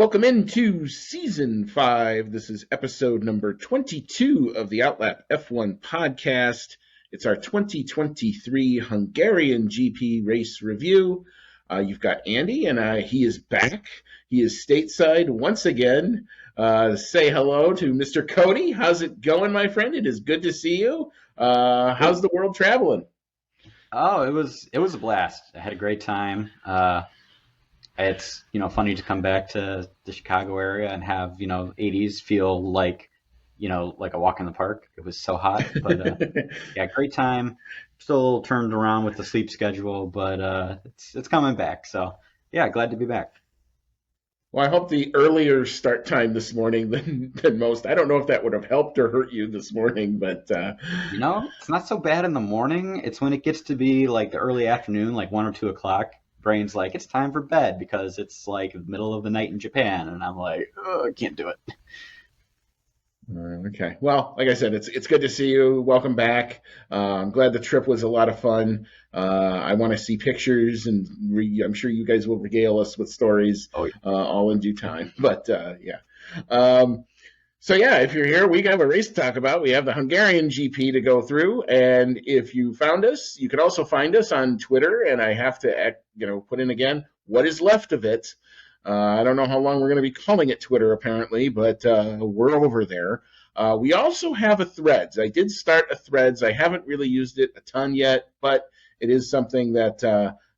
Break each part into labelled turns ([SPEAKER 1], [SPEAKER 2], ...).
[SPEAKER 1] Welcome into Season 5. This is episode number 22 of the Outlap F1 podcast. It's our 2023 Hungarian GP race review. You've got Andy, and he is back. He is stateside once again. Say hello to Mr. Cody. How's it going, my friend? It is good to see you. How's the world traveling?
[SPEAKER 2] Oh, it was a blast. I had a great time. It's funny to come back to the Chicago area and have 80s feel like like a walk in the park. It was so hot, but yeah, great time. Still turned around with the sleep schedule, but it's coming back. So yeah, glad to be back.
[SPEAKER 1] Well, I hope the earlier start time this morning than most. I don't know if that would have helped or hurt you this morning, but
[SPEAKER 2] It's not so bad in the morning. It's when it gets to be like the early afternoon, like 1 or 2 o'clock. Brain's like, it's time for bed because it's like the middle of the night in Japan, and I'm like, oh, I can't do it.
[SPEAKER 1] Okay. Well, like I said, it's good to see you. Welcome back. I'm glad the trip was a lot of fun. I want to see pictures, and I'm sure you guys will regale us with stories
[SPEAKER 2] Oh, yeah.
[SPEAKER 1] all in due time. But yeah. So yeah, if you're here, we have a race to talk about. We have the Hungarian GP to go through, and if you found us, you can also find us on Twitter. And I have to, put in again what is left of it. I don't know how long we're going to be calling it Twitter, apparently, but we're over there. We also have a Threads. I did start a Threads. I haven't really used it a ton yet, but it is something that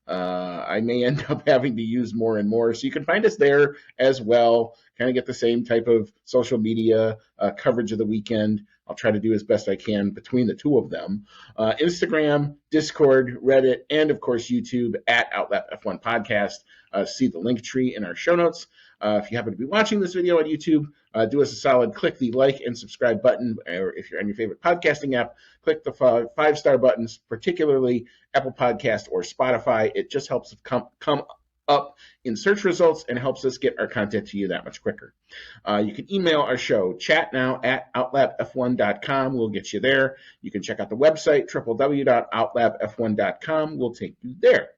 [SPEAKER 1] I may end up having to use more and more. So you can find us there as well, kind of get the same type of social media coverage of the weekend. I'll try to do as best I can between the two of them. Instagram, Discord, Reddit, and of course YouTube at Outlap F1 Podcast. See the link tree in our show notes. If you happen to be watching this video on YouTube, do us a solid, click the like and subscribe button, or if you're on your favorite podcasting app, click the five-star buttons, particularly Apple Podcast or Spotify. It just helps it come up in search results and helps us get our content to you that much quicker. You can email our show, chatnow@outlapf1.com. We'll get you there. You can check out the website, www.outlapf1.com. We'll take you there.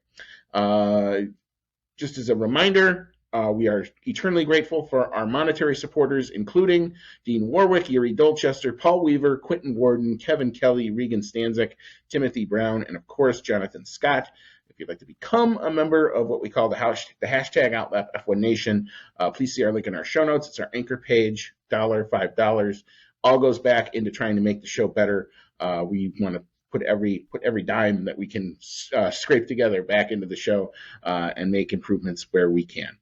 [SPEAKER 1] Just as a reminder, we are eternally grateful for our monetary supporters, including Dean Warwick, Yuri Dolchester, Paul Weaver, Quentin Warden, Kevin Kelly, Regan Stanzik, Timothy Brown, and of course, Jonathan Scott. If you'd like to become a member of what we call the hashtag Outlap F1 Nation, please see our link in our show notes. It's our anchor page, $5. All goes back into trying to make the show better. We want to put every dime that we can scrape together back into the show and make improvements where we can.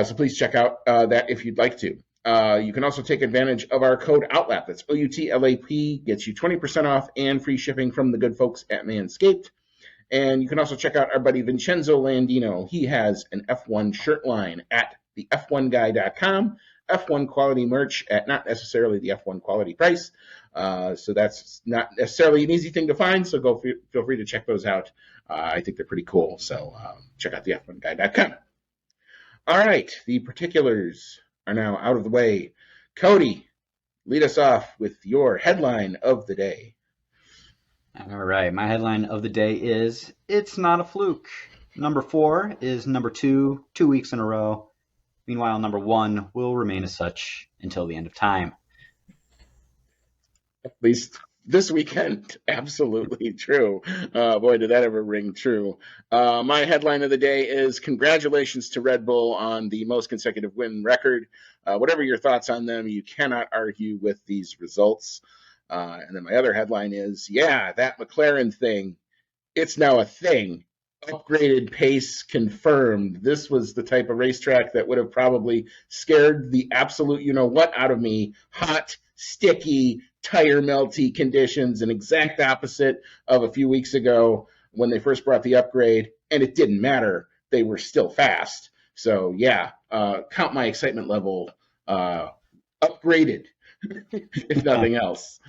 [SPEAKER 1] So please check out that if you'd like to. You can also take advantage of our code OUTLAP. That's OUTLAP, gets you 20% off and free shipping from the good folks at Manscaped. And you can also check out our buddy Vincenzo Landino. He has an F1 shirt line at thef1guy.com. F1 quality merch at not necessarily the F1 quality price. So that's not necessarily an easy thing to find, so feel free to check those out. I think they're pretty cool, so check out the f1guy.com. All right, the particulars are now out of the way. Cody, lead us off with your headline of the day.
[SPEAKER 2] All right, my headline of the day is It's Not a Fluke. Number 4 is number 2, 2 weeks in a row. Meanwhile, number 1 will remain as such until the end of time.
[SPEAKER 1] At least this weekend, absolutely true. Boy, did that ever ring true. My headline of the day is congratulations to Red Bull on the most consecutive win record. Whatever your thoughts on them, you cannot argue with these results. And then my other headline is, yeah, that McLaren thing, it's now a thing. Upgraded pace confirmed. This was the type of racetrack that would have probably scared the absolute you-know-what out of me. Hot, sticky, tire melty conditions, an exact opposite of a few weeks ago when they first brought the upgrade, and it didn't matter. They were still fast. So, yeah, count my excitement level upgraded, if nothing else.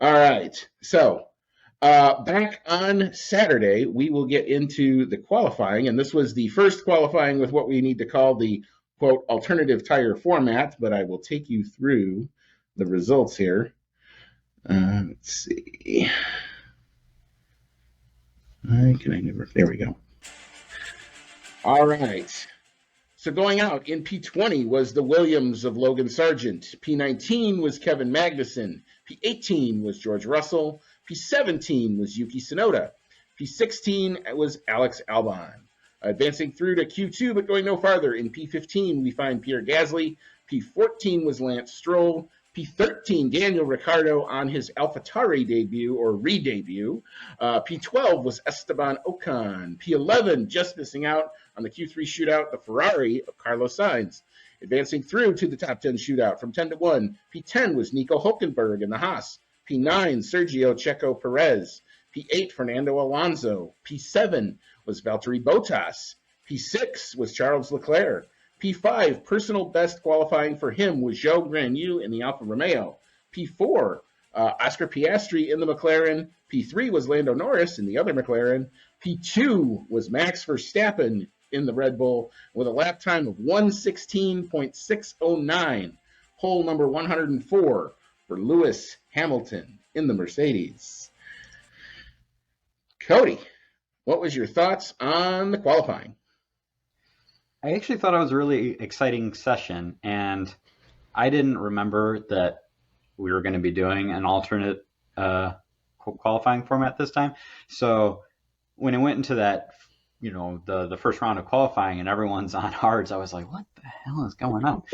[SPEAKER 1] All right, so back on Saturday, we will get into the qualifying, and this was the first qualifying with what we need to call the, quote, alternative tire format, but I will take you through the results here. Let's see. There we go. All right. So going out in P20 was the Williams of Logan Sargent. P19 was Kevin Magnuson. P18 was George Russell. P17 was Yuki Tsunoda. P16 was Alex Albon. Advancing through to Q2, but going no farther. In P15, we find Pierre Gasly. P14 was Lance Stroll. P13, Daniel Ricciardo on his AlphaTauri debut or re-debut. P12 was Esteban Ocon. P11, just missing out on the Q3 shootout, the Ferrari of Carlos Sainz. Advancing through to the top 10 shootout from 10 to 1. P10 was Nico Hulkenberg in the Haas. P9, Sergio Checo Perez. P8, Fernando Alonso. P7 was Valtteri Bottas. P6 was Charles Leclerc. P5, personal best qualifying for him was Joe Granu in the Alfa Romeo. P4, Oscar Piastri in the McLaren. P3 was Lando Norris in the other McLaren. P2 was Max Verstappen in the Red Bull with a lap time of 1:16.609. Pole number 104 for Lewis Hamilton in the Mercedes. Cody, what was your thoughts on the qualifying?
[SPEAKER 2] I actually thought it was a really exciting session, and I didn't remember that we were going to be doing an alternate qualifying format this time. So when it went into that, the first round of qualifying and everyone's on hards, I was like, what the hell is going on?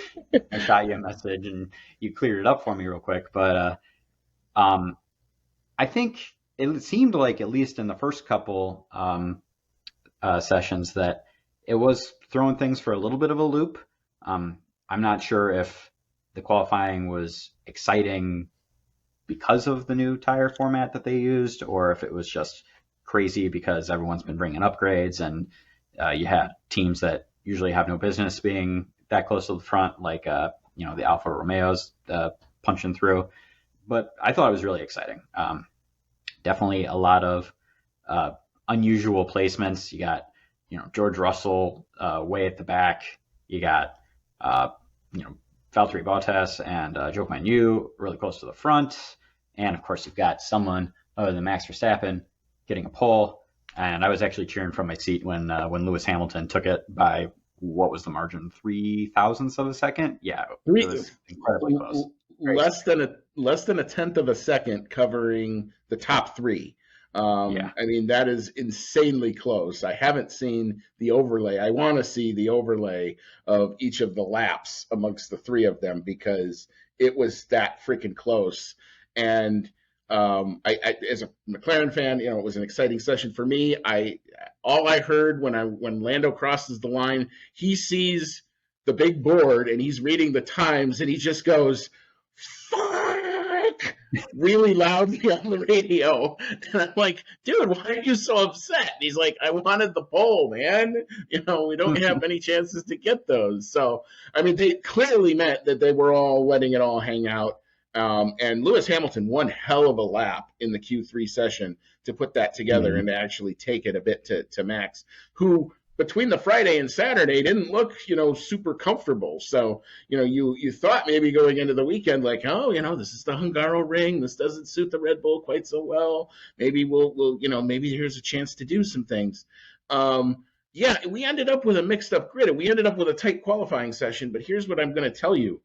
[SPEAKER 2] I shot you a message and you cleared it up for me real quick. But I think it seemed like, at least in the first couple sessions, that it was throwing things for a little bit of a loop. I'm not sure if the qualifying was exciting because of the new tire format that they used, or if it was just crazy because everyone's been bringing upgrades and you had teams that usually have no business being that close to the front, like the Alfa Romeos punching through. But I thought it was really exciting. Definitely a lot of unusual placements. You got George Russell way at the back. You got Valtteri Bottas and Zhou Guanyu really close to the front, and of course you've got someone other than Max Verstappen getting a pole. And I was actually cheering from my seat when Lewis Hamilton took it by, what was the margin, 0.003 of a second? Yeah, it was incredibly close.
[SPEAKER 1] Less than a tenth of a second covering the top three. I mean, that is insanely close. I haven't seen the overlay. I want to see the overlay of each of the laps amongst the three of them, because it was that freaking close. And I as a McLaren fan, it was an exciting session for me. All I heard when Lando crosses the line, he sees the big board and he's reading the times and he just goes, "Fuck!" really loudly on the radio. And I'm like, dude, why are you so upset? And he's like, I wanted the pole, man. We don't have many chances to get those. So, I mean, they clearly meant that they were all letting it all hang out. And Lewis Hamilton, one hell of a lap in the Q3 session to put that together and to actually take it a bit to Max, who between the Friday and Saturday didn't look, super comfortable. So, you thought maybe going into the weekend, like, oh, this is the Hungaroring. This doesn't suit the Red Bull quite so well. Maybe we'll maybe here's a chance to do some things. We ended up with a mixed up grid and we ended up with a tight qualifying session. But here's what I'm going to tell you.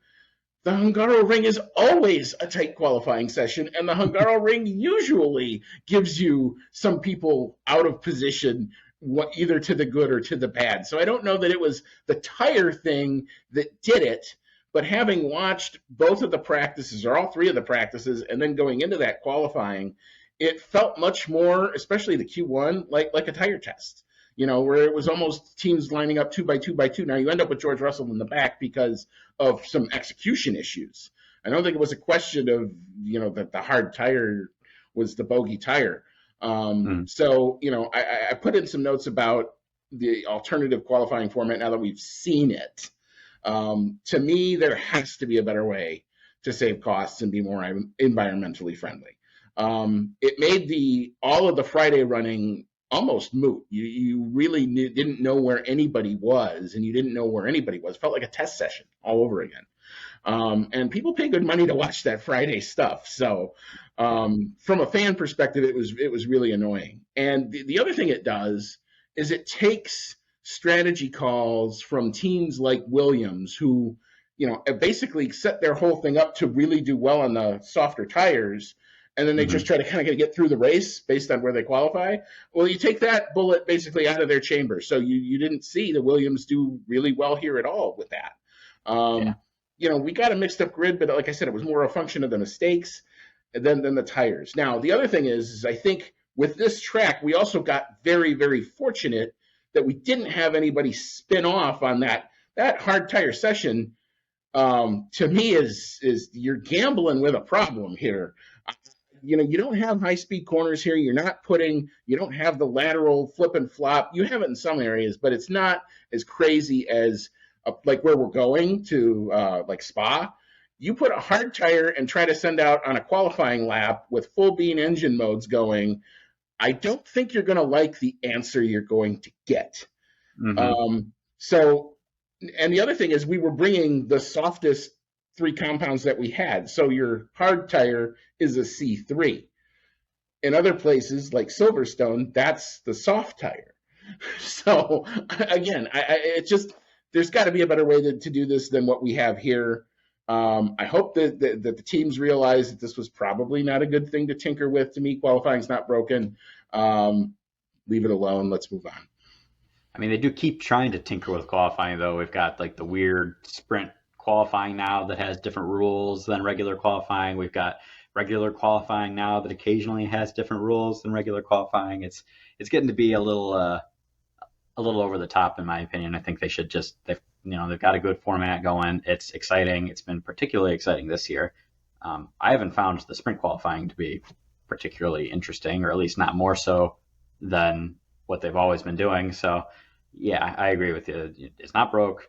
[SPEAKER 1] The Hungaroring is always a tight qualifying session, and the Hungaroring usually gives you some people out of position, either to the good or to the bad. So I don't know that it was the tire thing that did it, but having watched both of the practices, or all three of the practices, and then going into that qualifying, it felt much more, especially the Q1, like a tire test. Where it was almost teams lining up 2 by 2 by 2. Now you end up with George Russell in the back because of some execution issues. I don't think it was a question of, that the hard tire was the bogey tire. So, I put in some notes about the alternative qualifying format now that we've seen it. To me, there has to be a better way to save costs and be more environmentally friendly. It made all of the Friday running almost moot. You really didn't know where anybody was, and you didn't know where anybody was. It felt like a test session all over again. And people pay good money to watch that Friday stuff. So from a fan perspective, it was really annoying. And the other thing it does is it takes strategy calls from teams like Williams, who, basically set their whole thing up to really do well on the softer tires, and then they just
[SPEAKER 2] Hmm.
[SPEAKER 1] try to kind of get through the race based on where they qualify. Well, you take that bullet basically out of their chamber. So you didn't see the Williams do really well here at all with that.
[SPEAKER 2] Yeah.
[SPEAKER 1] We got a mixed up grid, but like I said, it was more a function of the mistakes than the tires. Now, the other thing is I think with this track, we also got very, very fortunate that we didn't have anybody spin off on that hard tire session. To me, is you're gambling with a problem here. You don't have high speed corners here. You don't have the lateral flip and flop. You have it in some areas, but it's not as crazy as like where we're going to, like Spa. You put a hard tire and try to send out on a qualifying lap with full bean engine modes going. I don't think you're going to like the answer you're going to get.
[SPEAKER 2] Hmm.
[SPEAKER 1] So, and the other thing is we were bringing the softest three compounds that we had. So your hard tire is a C3. In other places like Silverstone, that's the soft tire. So again, it just there's got to be a better way to do this than what we have here. I hope that the teams realize that this was probably not a good thing to tinker with. To me, qualifying's not broken. Leave it alone. Let's move on.
[SPEAKER 2] I mean, they do keep trying to tinker with qualifying, though. We've got like the weird sprint qualifying now that has different rules than regular qualifying. We've got regular qualifying now that occasionally has different rules than regular qualifying. It's getting to be a little over the top, in my opinion. I think they should they've got a good format going. It's exciting. It's been particularly exciting this year. I haven't found the sprint qualifying to be particularly interesting, or at least not more so than what they've always been doing. So, yeah, I agree with you. It's not broke.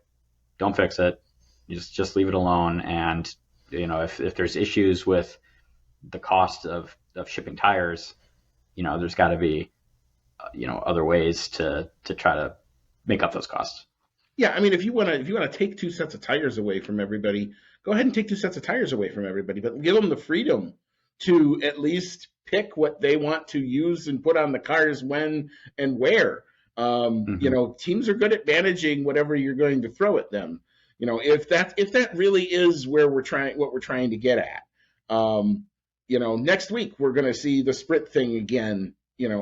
[SPEAKER 2] Don't fix it. You just leave it alone. And if there's issues with the cost of shipping tires, there's got to be other ways to try to make up those costs.
[SPEAKER 1] Yeah, I mean, if you want to take two sets of tires away from everybody, go ahead and take two sets of tires away from everybody, but give them the freedom to at least pick what they want to use and put on the cars when and where.
[SPEAKER 2] Hmm.
[SPEAKER 1] Teams are good at managing whatever you're going to throw at them. If that really is where what we're trying to get at. Next week we're going to see the sprint thing again.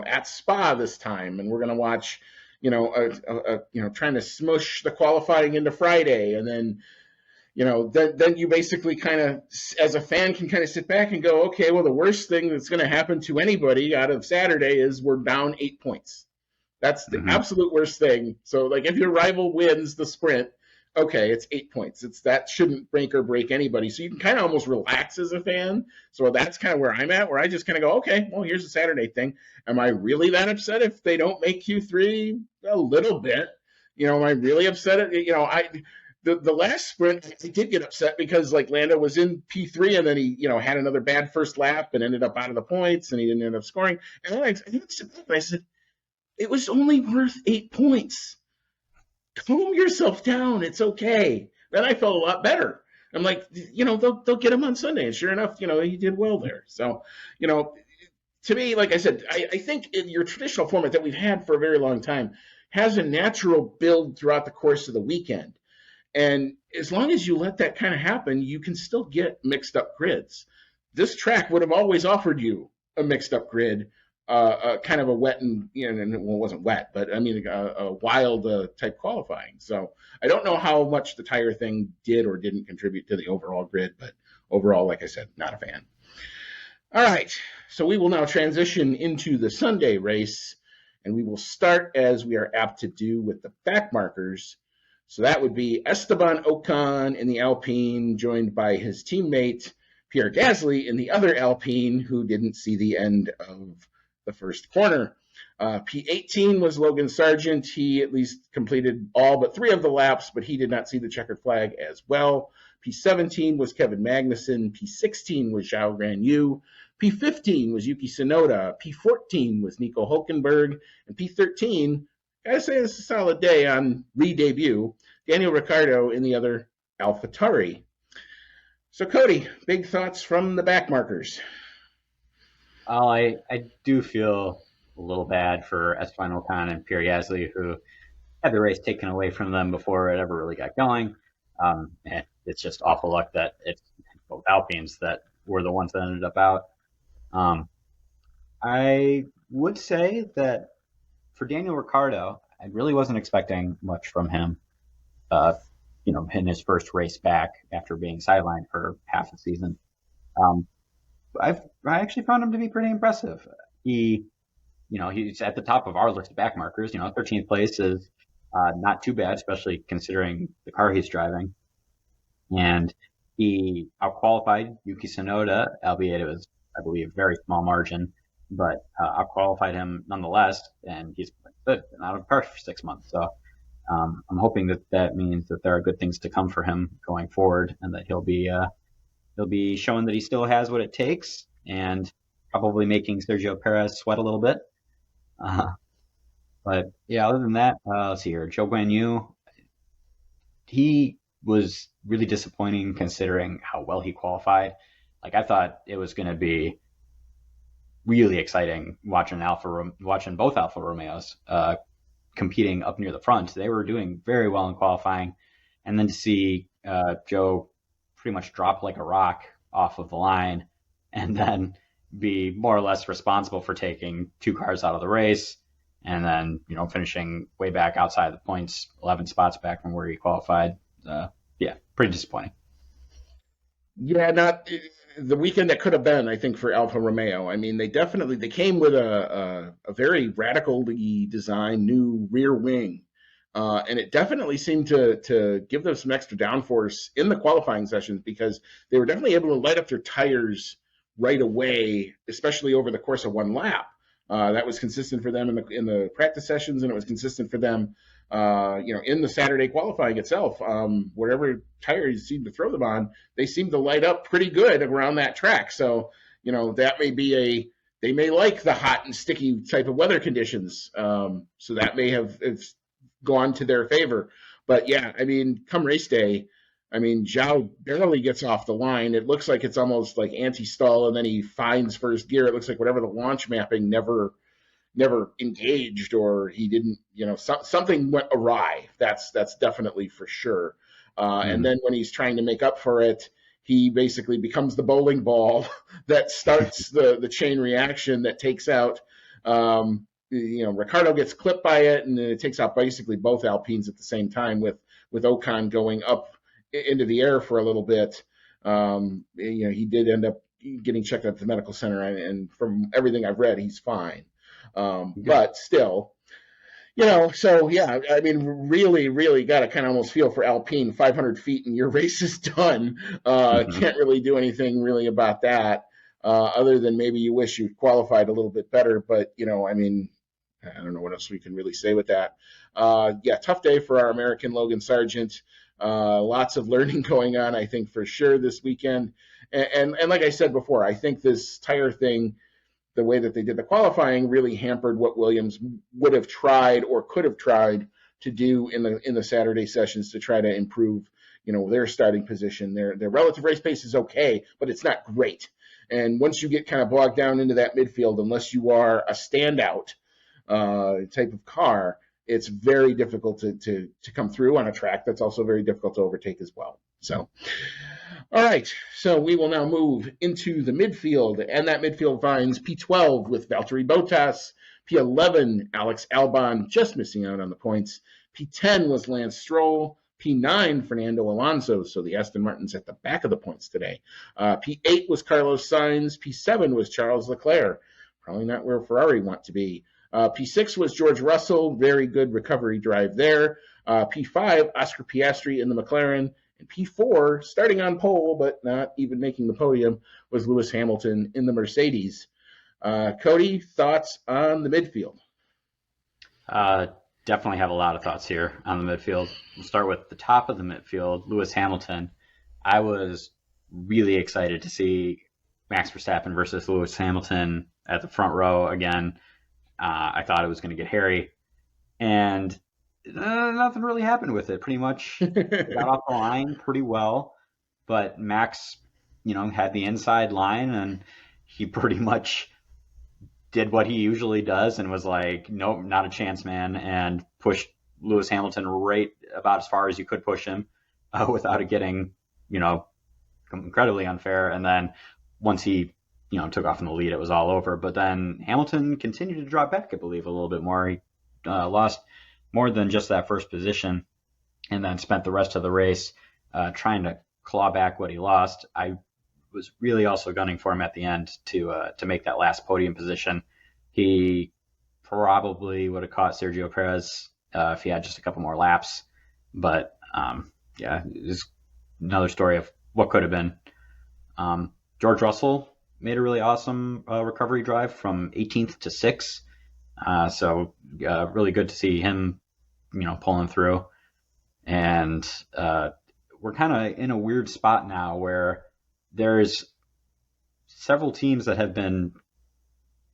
[SPEAKER 1] At Spa this time, and we're going to watch trying to smush the qualifying into Friday, and then then you basically kind of, as a fan, can kind of sit back and go, okay, well, the worst thing that's going to happen to anybody out of Saturday is we're down 8 points. That's the
[SPEAKER 2] Hmm.
[SPEAKER 1] absolute worst thing. So, like, if your rival wins the sprint, okay, it's 8 points. That shouldn't break or break anybody. So you can kind of almost relax as a fan. So that's kind of where I'm at, where I just kind of go, okay, well, here's a Saturday thing. Am I really that upset if they don't make Q3? A little bit. Am I really upset? The last sprint, I did get upset because like Lando was in P3 and then he had another bad first lap and ended up out of the points and he didn't end up scoring. And then I said, it was only worth 8 points. Calm yourself down. It's okay. Then I felt a lot better. I'm like, they'll get him on Sunday, and sure enough, he did well there. So, you know, to me, like I said, I think in your traditional format that we've had for a very long time has a natural build throughout the course of the weekend. And as long as you let that kind of happen, you can still get mixed up grids. This track would have always offered you a mixed up grid, kind of a wet and, well, it wasn't wet, but I mean, a wild type qualifying. So I don't know how much the tire thing did or didn't contribute to the overall grid, but overall, like I said, not a fan. All right, so we will now transition into the Sunday race, and we will start as we are apt to do with the back markers. So that would be Esteban Ocon in the Alpine, joined by his teammate Pierre Gasly in the other Alpine, who didn't see the end of the first corner. P18 was Logan Sargent. He at least completed all but 3 of the laps, but he did not see the checkered flag as well. P17 was Kevin Magnussen. P16 was Zhao Guanyu. P15 was Yuki Tsunoda. P14 was Nico Hulkenberg. And P13, gotta say this is a solid day on re-debut, Daniel Ricciardo in the other AlphaTauri. So, Cody, big thoughts from the back markers.
[SPEAKER 2] Oh, I do feel a little bad for Esteban Ocon and Pierre Gasly, who had the race taken away from them before it ever really got going. And it's just awful luck that it's both Alpines that were the ones that ended up out. Um, I would say that for Daniel Ricciardo, I really wasn't expecting much from him. Uh, in his first race back after being sidelined for half the season. Um, I actually found him to be pretty impressive. He's at the top of our list of back markers. 13th place is not too bad, especially considering the car he's driving. And he outqualified Yuki Tsunoda, albeit it was, I believe, a very small margin, but outqualified him nonetheless. And he's been out of the car for 6 months. So I'm hoping that means that there are good things to come for him going forward, and that he'll be showing that he still has what it takes, and probably making Sergio Perez sweat a little bit. Uh, but yeah, other than that, let's see here. Joe Guan Yu, he was really disappointing considering how well he qualified. Like, I thought it was going to be really exciting watching both Alfa Romeos competing up near the front. They were doing very well in qualifying, and then to see Joe pretty much drop like a rock off of the line, and then be more or less responsible for taking two cars out of the race, and then finishing way back outside the points, 11 spots back from where he qualified. Yeah, pretty disappointing.
[SPEAKER 1] Yeah, not the weekend that could have been, I think, for Alfa Romeo. I mean, they came with a very radically designed new rear wing, and it definitely seemed to give them some extra downforce in the qualifying sessions, because they were definitely able to light up their tires right away, especially over the course of one lap. That was consistent for them in the practice sessions, and it was consistent for them in the Saturday qualifying itself. Whatever tire you seem to throw them on, they seem to light up pretty good around that track. So, that may be they may like the hot and sticky type of weather conditions. So that may have gone to their favor. But yeah, I mean, come race day, I mean, Zhao barely gets off the line. It looks like it's almost like anti-stall, and then he finds first gear. It looks like whatever the launch mapping never engaged, or he didn't, something went awry. That's definitely for sure. And then when he's trying to make up for it, he basically becomes the bowling ball that starts the chain reaction that takes out. Ricardo gets clipped by it, and then it takes out basically both Alpines at the same time, with Ocon going up into the air for a little bit. He did end up getting checked out at the medical center, and from everything I've read, he's fine. But still, so yeah, I mean, really, really got to kind of almost feel for Alpine. 500 feet and your race is done. Can't really do anything really about that, other than maybe you wish you qualified a little bit better. But, I mean, I don't know what else we can really say with that. Yeah, tough day for our American Logan Sargent. Lots of learning going on, I think, for sure this weekend. And like I said before, I think this tire thing, the way that they did the qualifying, really hampered what Williams would have tried or could have tried to do in the Saturday sessions to try to improve, their starting position. Their relative race pace is okay, but it's not great. And once you get kind of bogged down into that midfield, unless you are a standout type of car, it's very difficult to come through on a track that's also very difficult to overtake as well. So, all right, so we will now move into the midfield, and that midfield finds P12 with Valtteri Bottas, P11 Alex Albon, just missing out on the points, P10 was Lance Stroll, P9 Fernando Alonso, so the Aston Martin's at the back of the points today, P8 was Carlos Sainz, P7 was Charles Leclerc, probably not where Ferrari want to be, P6 was George Russell, very good recovery drive there, P5 Oscar Piastri in the McLaren, and P4, starting on pole, but not even making the podium, was Lewis Hamilton in the Mercedes. Cody, thoughts on the midfield?
[SPEAKER 2] Definitely have a lot of thoughts here on the midfield. We'll start with the top of the midfield, Lewis Hamilton. I was really excited to see Max Verstappen versus Lewis Hamilton at the front row again. I thought it was going to get hairy. And nothing really happened with it. Pretty much got off the line pretty well, but Max, had the inside line, and he pretty much did what he usually does and was like, nope, not a chance, man, and pushed Lewis Hamilton right about as far as you could push him without it getting, incredibly unfair. And then once he, took off in the lead, it was all over. But then Hamilton continued to drop back, I believe, a little bit more. He lost more than just that first position, and then spent the rest of the race trying to claw back what he lost. I was really also gunning for him at the end to make that last podium position. He probably would have caught Sergio Perez if he had just a couple more laps. But it's another story of what could have been. George Russell made a really awesome recovery drive from 18th to 6th. So really good to see him, pulling through. And we're kind of in a weird spot now where there's several teams that have been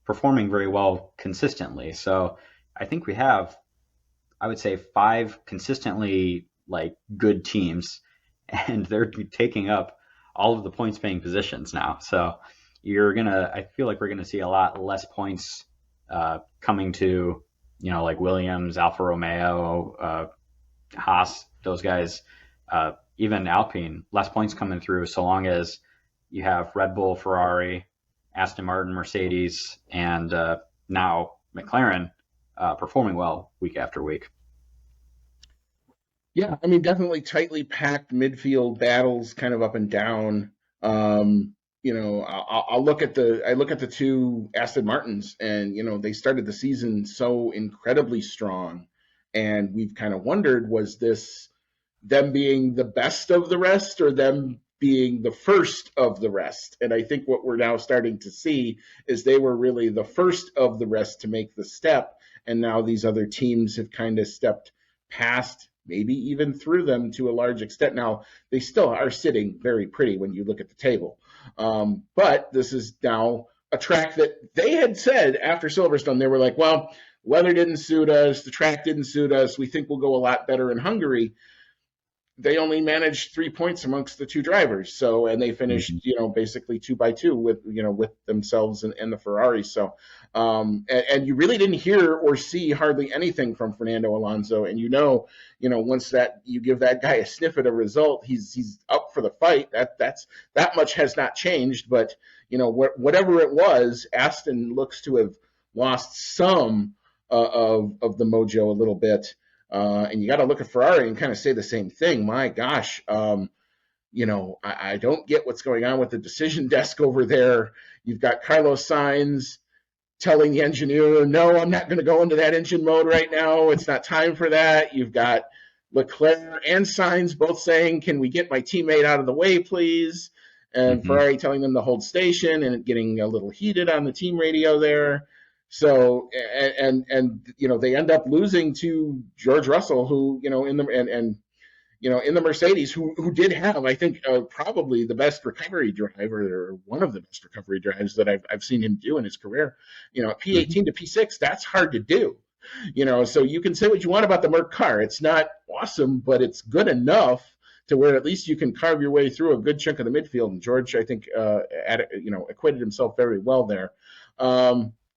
[SPEAKER 2] performing very well consistently. So I think we have, I would say, 5 consistently good teams, and they're taking up all of the points paying positions now. So I feel like we're gonna see a lot less points coming to, Williams, Alfa Romeo, Haas, those guys, even Alpine, less points coming through, so long as you have Red Bull, Ferrari, Aston Martin, Mercedes, and now McLaren performing well week after week.
[SPEAKER 1] Yeah, I mean, definitely tightly packed midfield battles, kind of up and down. I look at the 2 Aston Martins, and they started the season so incredibly strong, and we've kind of wondered, was this them being the best of the rest or them being the first of the rest? And I think what we're now starting to see is they were really the first of the rest to make the step, and now these other teams have kind of stepped past, maybe even through them to a large extent. Now, they still are sitting very pretty when you look at the table. But this is now a track that they had said after Silverstone, they were like, well, weather didn't suit us, the track didn't suit us, we think we'll go a lot better in Hungary. They only managed 3 points amongst the 2 drivers. So, and they finished, basically 2 by 2 with themselves and the Ferrari. So, and you really didn't hear or see hardly anything from Fernando Alonso. And once that you give that guy a sniff at a result, he's up for the fight. That much has not changed. But whatever it was, Aston looks to have lost some of the mojo a little bit. And you got to look at Ferrari and kind of say the same thing. My gosh, I don't get what's going on with the decision desk over there. You've got Carlos Sainz telling the engineer, no, I'm not going to go into that engine mode right now. It's not time for that. You've got Leclerc and Sainz both saying, can we get my teammate out of the way, please? And Ferrari telling them to hold station and getting a little heated on the team radio there. So, and they end up losing to George Russell, who, in the Mercedes, who did have, I think, probably the best recovery drive, or one of the best recovery drives that I've seen him do in his career. P18 to P6, that's hard to do. So you can say what you want about the Merc car. It's not awesome, but it's good enough to where at least you can carve your way through a good chunk of the midfield. And George, I think, acquitted himself very well there.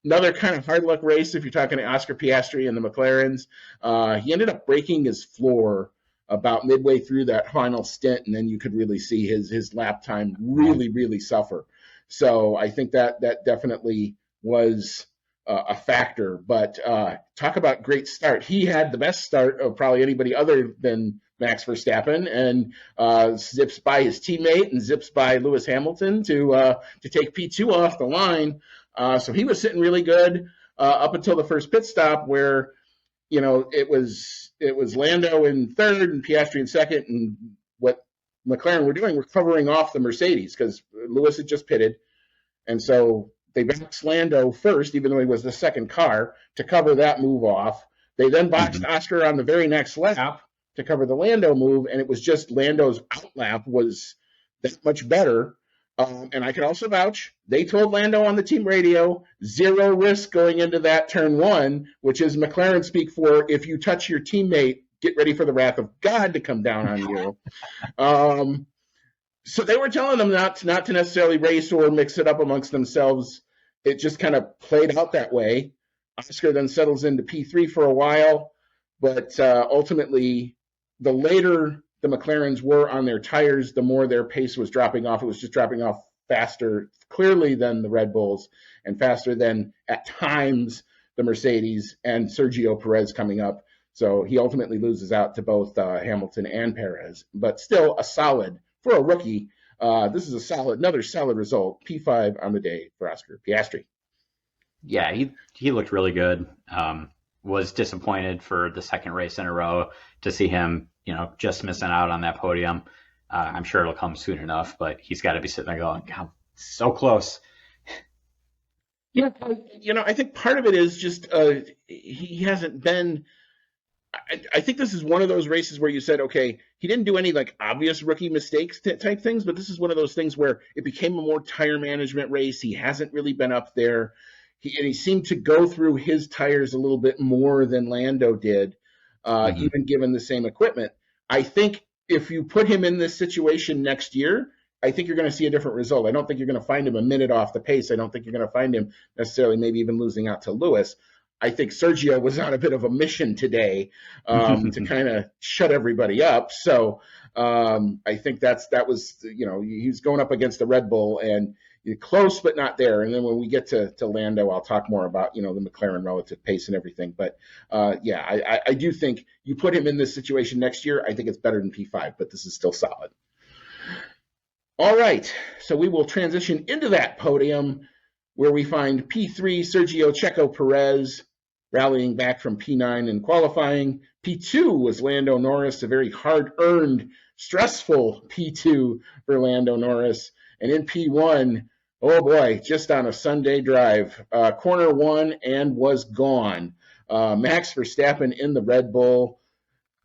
[SPEAKER 1] Another kind of hard luck race, if you're talking to Oscar Piastri and the McLarens. He ended up breaking his floor about midway through that final stint, and then you could really see his lap time really, really suffer. So I think that definitely was a factor. But talk about great start. He had the best start of probably anybody other than Max Verstappen, and zips by his teammate and zips by Lewis Hamilton to take P2 off the line. So he was sitting really good up until the first pit stop, where it was Lando in third and Piastri in second, and what McLaren were doing were covering off the Mercedes because Lewis had just pitted, and so they boxed Lando first, even though he was the second car, to cover that move off. They then boxed Oscar on the very next lap to cover the Lando move, and it was just Lando's outlap was that much better. And I can also vouch, they told Lando on the team radio, 0 risk going into that turn 1, which is McLaren speak for, if you touch your teammate, get ready for the wrath of God to come down on you. So they were telling them not to necessarily race or mix it up amongst themselves. It just kind of played out that way. Oscar then settles into P3 for a while. But ultimately, the later the McLarens were on their tires, the more their pace was dropping off. It was just dropping off faster, clearly, than the Red Bulls, and faster than, at times, the Mercedes and Sergio Perez coming up. So he ultimately loses out to both Hamilton and Perez, but still a solid, for a rookie, this is another solid result. P5 on the day for Oscar Piastri.
[SPEAKER 2] Yeah, he looked really good. Was disappointed for the second race in a row to see him, just missing out on that podium. I'm sure it'll come soon enough, but he's got to be sitting there going, God, so close.
[SPEAKER 1] Yeah, I think part of it is just he hasn't been. I think this is one of those races where you said, okay, he didn't do any like obvious rookie mistakes type things, but this is one of those things where it became a more tire management race. He hasn't really been up there. He seemed to go through his tires a little bit more than Lando did, even given the same equipment. I think if you put him in this situation next year, I think you're going to see a different result. I don't think you're going to find him a minute off the pace. I don't think you're going to find him necessarily maybe even losing out to Lewis. I think Sergio was on a bit of a mission today to kind of shut everybody up. So I think that was, he was going up against the Red Bull and close, but not there. And then when we get to Lando, I'll talk more about, the McLaren relative pace and everything. But I do think you put him in this situation next year, I think it's better than P5, but this is still solid. All right, so we will transition into that podium where we find P3, Sergio Checo Perez, rallying back from P9 in qualifying. P2 was Lando Norris, a very hard-earned, stressful P2 for Lando Norris. And in P1, oh boy, just on a Sunday drive, corner one and was gone. Max Verstappen in the Red Bull.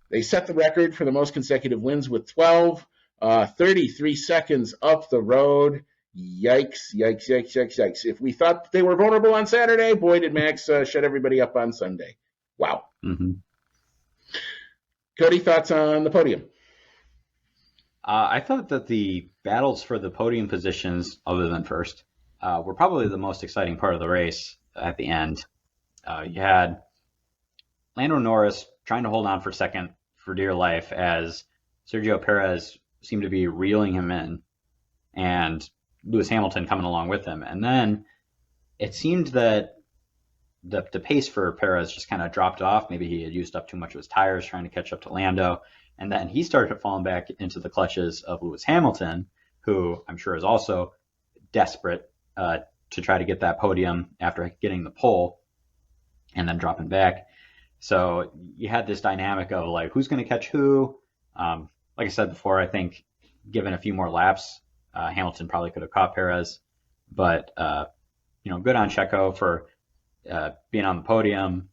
[SPEAKER 1] They set the record for the most consecutive wins with 12, 33 seconds up the road. Yikes, yikes, yikes, yikes, yikes. If we thought they were vulnerable on Saturday, boy, did Max shut everybody up on Sunday. Wow.
[SPEAKER 2] Mm-hmm.
[SPEAKER 1] Cody, thoughts on the podium?
[SPEAKER 2] I thought that the battles for the podium positions, other than first, were probably the most exciting part of the race at the end. You had Lando Norris trying to hold on for second for dear life as Sergio Perez seemed to be reeling him in, and Lewis Hamilton coming along with him. And then it seemed that the pace for Perez just kind of dropped off. Maybe he had used up too much of his tires trying to catch up to Lando. And then he started falling back into the clutches of Lewis Hamilton, who I'm sure is also desperate to try to get that podium after getting the pole and then dropping back. So you had this dynamic of like, who's going to catch who? Like I said before, I think given a few more laps, Hamilton probably could have caught Perez. But, good on Checo for being on the podium,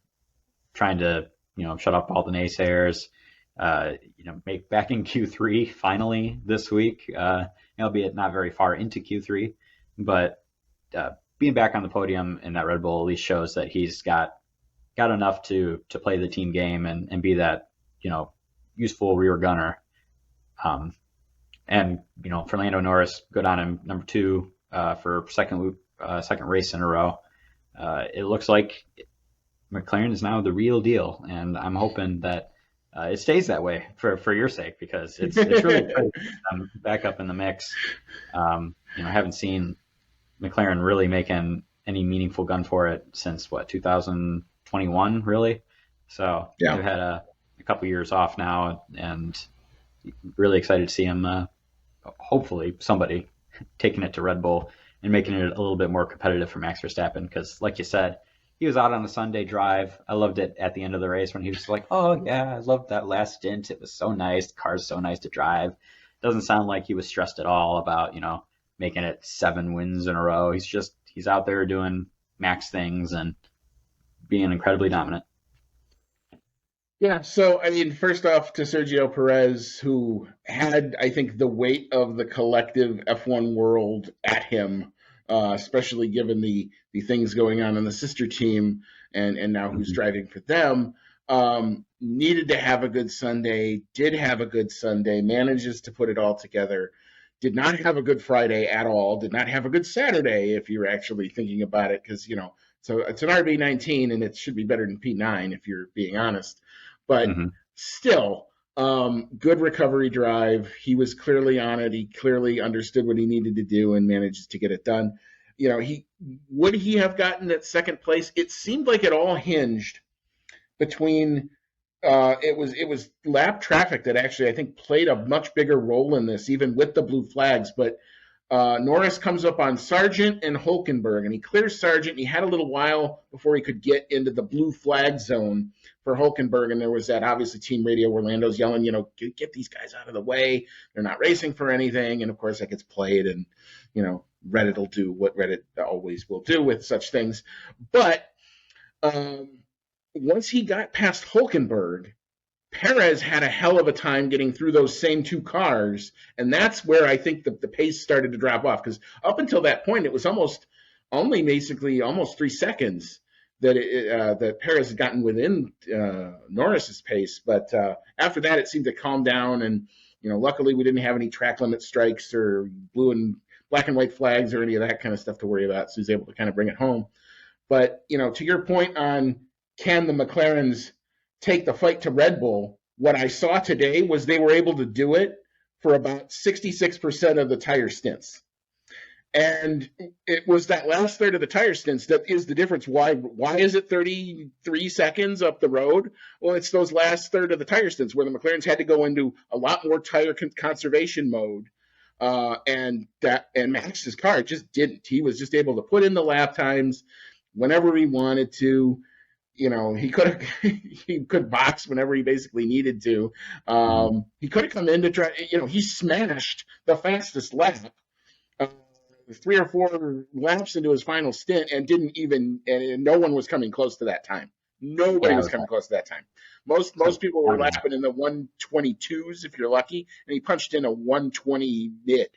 [SPEAKER 2] trying to, shut up all the naysayers. Make back in Q3 finally this week, albeit not very far into Q3, but being back on the podium in that Red Bull at least shows that he's got enough to play the team game and be that, useful rear gunner. And for Lando Norris, good on him. Number 2 for second race in a row. It looks like McLaren is now the real deal, and I'm hoping that it stays that way for your sake, because it's really great back up in the mix. Haven't seen McLaren really making any meaningful gun for it since 2021 really. So
[SPEAKER 1] yeah.
[SPEAKER 2] They've had a couple years off now, and really excited to see him. Hopefully, somebody taking it to Red Bull and making it a little bit more competitive for Max Verstappen, because, like you said, he was out on a Sunday drive. I loved it at the end of the race when he was like, oh, yeah, I loved that last stint. It was so nice. The car's so nice to drive. Doesn't sound like he was stressed at all about, making it 7 wins in a row. He's out there doing Max things and being incredibly dominant.
[SPEAKER 1] Yeah, so, first off to Sergio Perez, who had, I think, the weight of the collective F1 world at him, especially given the things going on in the sister team and now who's driving for them, needed to have a good Sunday, did have a good Sunday, manages to put it all together, did not have a good Friday at all, did not have a good Saturday if you're actually thinking about it, because, so it's an RB19 and it should be better than P9 if you're being honest. but
[SPEAKER 2] Hmm.
[SPEAKER 1] still, good recovery drive. He was clearly on it. He clearly understood what he needed to do and managed to get it done. He would he have gotten that second place? It seemed like it all hinged between it was lap traffic that actually I think played a much bigger role in this, even with the blue flags. But Norris comes up on Sargent and Hulkenberg, and he clears Sargent. And he had a little while before he could get into the blue flag zone for Hulkenberg, and there was that obviously team radio. Orlando's yelling, get these guys out of the way. They're not racing for anything, and of course that gets played, and Reddit will do what Reddit always will do with such things. But once he got past Hulkenberg, Perez had a hell of a time getting through those same two cars, and that's where I think the pace started to drop off, because up until that point, it was almost 3 seconds that Perez had gotten within Norris's pace. But after that, it seemed to calm down, and luckily we didn't have any track limit strikes or black and white flags or any of that kind of stuff to worry about, so he was able to kind of bring it home. But to your point on can the McLarens take the fight to Red Bull, what I saw today was they were able to do it for about 66% of the tire stints. And it was that last third of the tire stints that is the difference. Why is it 33 seconds up the road? Well, it's those last third of the tire stints where the McLarens had to go into a lot more tire conservation mode. And Max's car just didn't. He was just able to put in the lap times whenever he wanted to. He could box whenever he basically needed to. He could have come in to try. He smashed the fastest lap 3 or 4 laps into his final stint, and didn't even. And no one was coming close to that time. Nobody was coming close to that time. Most people were lapping in the 122s if you're lucky, and he punched in a 120 mid.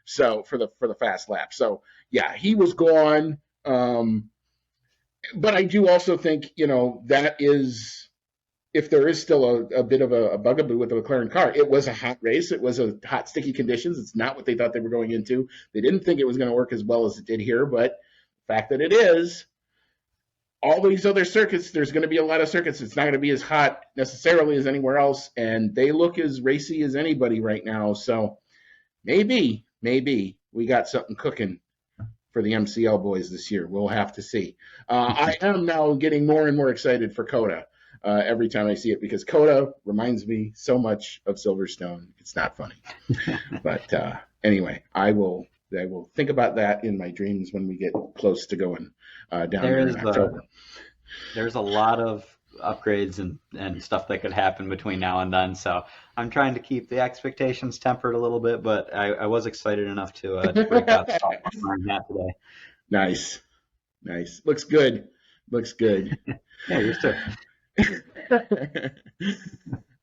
[SPEAKER 1] So for the fast lap. So yeah, he was gone. But I do also think, that is, if there is still a bit of a bugaboo with the McLaren car, it was a hot race. It was a hot, sticky conditions. It's not what they thought they were going into. They didn't think it was going to work as well as it did here, but the fact that it is, all these other circuits, there's going to be a lot of circuits. It's not going to be as hot necessarily as anywhere else, and they look as racy as anybody right now. So maybe we got something cooking for the MCL boys this year. We'll have to see. I am now getting more and more excited for Coda every time I see it, because Coda reminds me so much of Silverstone. It's not funny. But anyway, I will think about that in my dreams when we get close to going down there in October.
[SPEAKER 2] There's a lot of upgrades and stuff that could happen between now and then, so I'm trying to keep the expectations tempered a little bit, but I was excited enough to break out the on that today.
[SPEAKER 1] Nice. Looks good.
[SPEAKER 2] Yeah, yours too.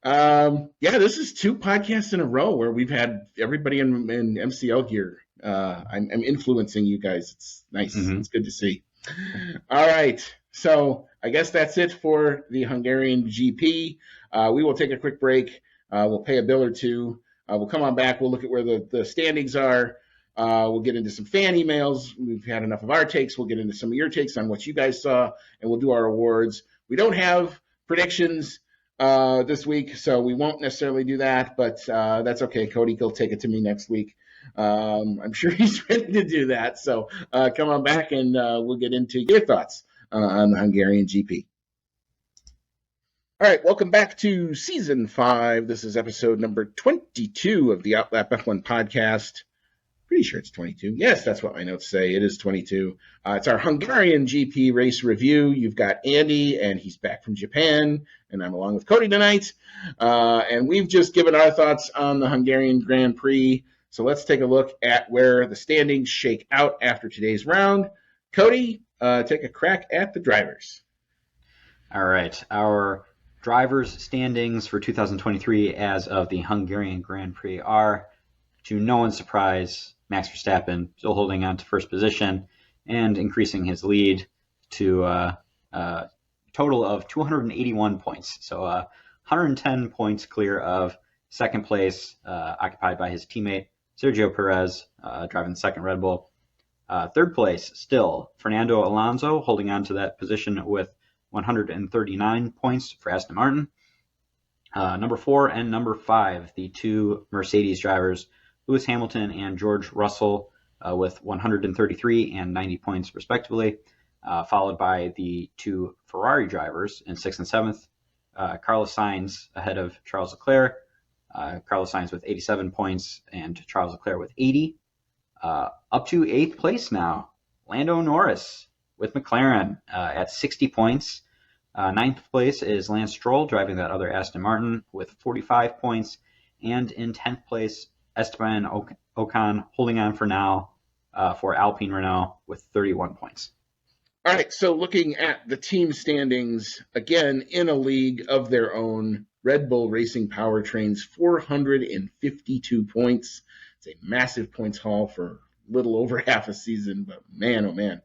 [SPEAKER 1] Yeah, this is 2 podcasts in a row where we've had everybody in MCL gear. I'm influencing you guys. It's nice. Mm-hmm. It's good to see. All right. So I guess that's it for the Hungarian GP. We will take a quick break. We'll pay a bill or two. We'll come on back. We'll look at where the standings are. We'll get into some fan emails. We've had enough of our takes. We'll get into some of your takes on what you guys saw, and we'll do our awards. We don't have predictions this week, so we won't necessarily do that, but that's okay. Cody will take it to me next week. I'm sure he's ready to do that. So come on back, and we'll get into your thoughts on the Hungarian GP. All right, welcome back to Season 5. This is episode number 22 of the Outlap F1 podcast. Pretty sure it's 22. Yes, that's what my notes say. It is 22. It's our Hungarian GP race review. You've got Andy, and he's back from Japan, and I'm along with Cody tonight. And we've just given our thoughts on the Hungarian Grand Prix. So let's take a look at where the standings shake out after today's round. Cody, take a crack at the drivers.
[SPEAKER 2] All right. Our drivers' standings for 2023 as of the Hungarian Grand Prix are, to no one's surprise, Max Verstappen still holding on to first position and increasing his lead to a total of 281 points. So 110 points clear of second place, occupied by his teammate Sergio Perez, driving the second Red Bull. Third place, still, Fernando Alonso holding on to that position with 139 points for Aston Martin. Number 4 and number 5, the two Mercedes drivers, Lewis Hamilton and George Russell, with 133 and 90 points respectively, followed by the two Ferrari drivers in 6th and 7th, Carlos Sainz ahead of Charles Leclerc, Carlos Sainz with 87 points and Charles Leclerc with 80. Up to 8th place now, Lando Norris with McLaren at 60 points. 9th place is Lance Stroll driving that other Aston Martin with 45 points. And in 10th place, Esteban Ocon holding on for now for Alpine Renault with 31 points.
[SPEAKER 1] All right, so looking at the team standings, again, in a league of their own, Red Bull Racing Powertrains, 452 points. It's a massive points haul for a little over half a season, but man, oh man.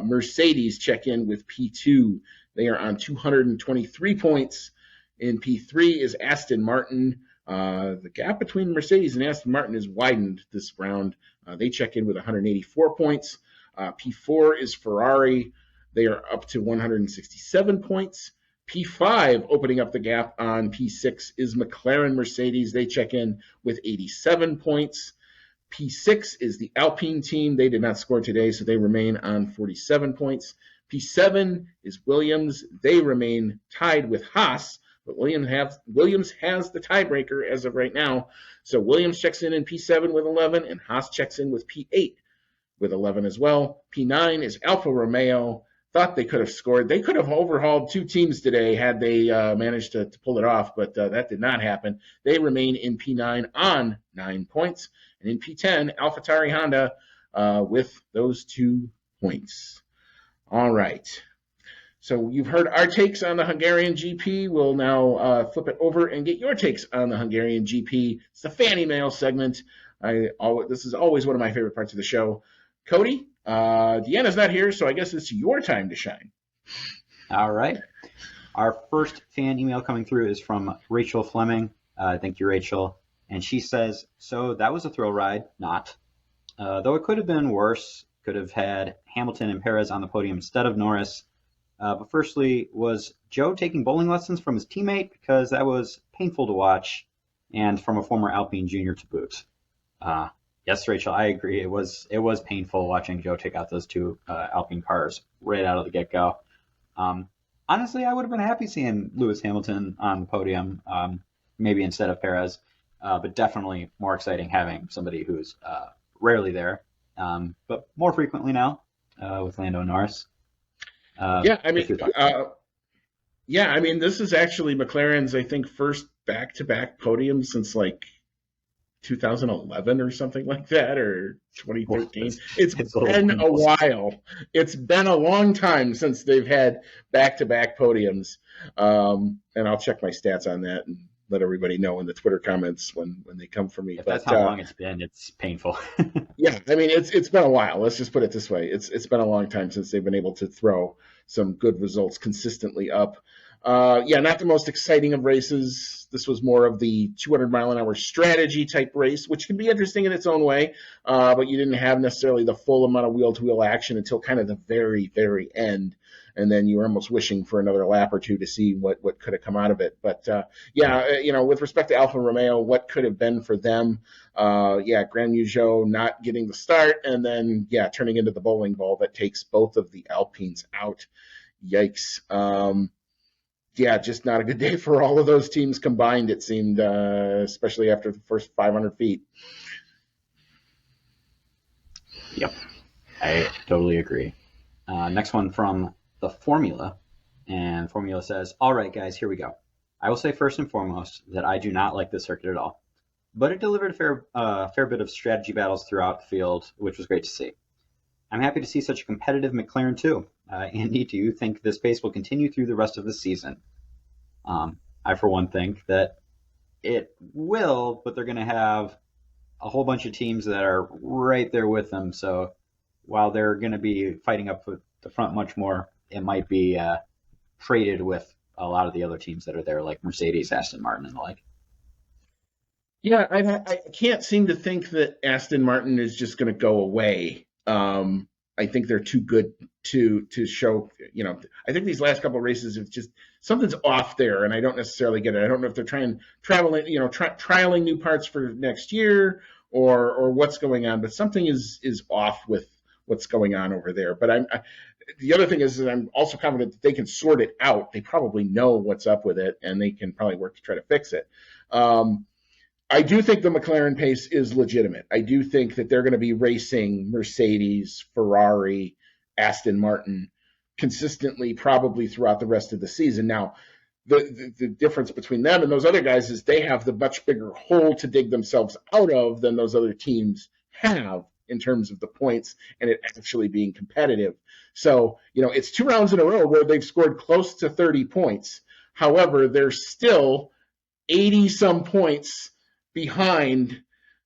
[SPEAKER 1] Mercedes check in with P2. They are on 223 points. In P3 is Aston Martin. The gap between Mercedes and Aston Martin is widened this round. They check in with 184 points. P4 is Ferrari. They are up to 167 points. P5, opening up the gap on P6, is McLaren Mercedes. They check in with 87 points. P6 is the Alpine team. They did not score today, so they remain on 47 points. P7 is Williams. They remain tied with Haas, but Williams has the tiebreaker as of right now. So Williams checks in P7 with 11, and Haas checks in with P8 with 11 as well. P9 is Alfa Romeo. Thought they could have scored. They could have overhauled two teams today had they managed to pull it off, but that did not happen. They remain in P9 on 9 points. And in P10, AlphaTauri Honda with those 2 points. All right. So you've heard our takes on the Hungarian GP. We'll now flip it over and get your takes on the Hungarian GP. It's the fan email segment. This is always one of my favorite parts of the show. Cody, Deanna's not here, so I guess it's your time to shine.
[SPEAKER 2] All right. Our first fan email coming through is from Rachel Fleming. Thank you, Rachel. And she says, so that was a thrill ride, not. Though it could have been worse, could have had Hamilton and Perez on the podium instead of Norris. But firstly, was Joe taking bowling lessons from his teammate? Because that was painful to watch, and from a former Alpine junior to boot. Yes, Rachel, I agree. It was painful watching Joe take out those two Alpine cars right out of the get-go. Honestly, I would have been happy seeing Lewis Hamilton on the podium, maybe instead of Perez, but definitely more exciting having somebody who's rarely there, but more frequently now with Lando Norris.
[SPEAKER 1] I mean, this is actually McLaren's, I think, first back-to-back podium since like 2011 or something like that, or 2013. It's been a while. It's been a long time since they've had back-to-back podiums. And I'll check my stats on that and let everybody know in the Twitter comments when they come for me.
[SPEAKER 2] If that's how long it's been, it's painful.
[SPEAKER 1] Yeah, I mean, it's been a while. Let's just put it this way. It's been a long time since they've been able to throw some good results consistently up. Not the most exciting of races. This was more of the 200-mile-an-hour strategy type race, which can be interesting in its own way, but you didn't have necessarily the full amount of wheel-to-wheel action until kind of the very, very end, and then you were almost wishing for another lap or two to see what could have come out of it. But, with respect to Alfa Romeo, what could have been for them, Grand Museau not getting the start, and then, turning into the bowling ball that takes both of the Alpines out. Yikes. Just not a good day for all of those teams combined, it seemed, especially after the first 500 feet.
[SPEAKER 2] Yep, I totally agree. Next one from the Formula, and Formula says, all right, guys, here we go. I will say first and foremost that I do not like this circuit at all, but it delivered a fair bit of strategy battles throughout the field, which was great to see. I'm happy to see such a competitive McLaren too. Andy, do you think this pace will continue through the rest of the season? I, for one, think that it will, but they're going to have a whole bunch of teams that are right there with them. So while they're going to be fighting up at the front much more, it might be traded with a lot of the other teams that are there, like Mercedes, Aston Martin, and the like.
[SPEAKER 1] Yeah, I can't seem to think that Aston Martin is just going to go away. I think they're too good to show I think these last couple of races, it's just something's off there, and I don't necessarily get it. I don't know if they're trialing new parts for next year, or what's going on, but something is off with what's going on over there. But the other thing is that I'm also confident that they can sort it out. They probably know what's up with it, and they can probably work to try to fix it. I do think the McLaren pace is legitimate. I do think that they're going to be racing Mercedes, Ferrari, Aston Martin consistently, probably throughout the rest of the season. Now, the difference between them and those other guys is they have the much bigger hole to dig themselves out of than those other teams have in terms of the points and it actually being competitive. So, it's 2 rounds in a row where they've scored close to 30 points. However, they're still 80 some points behind.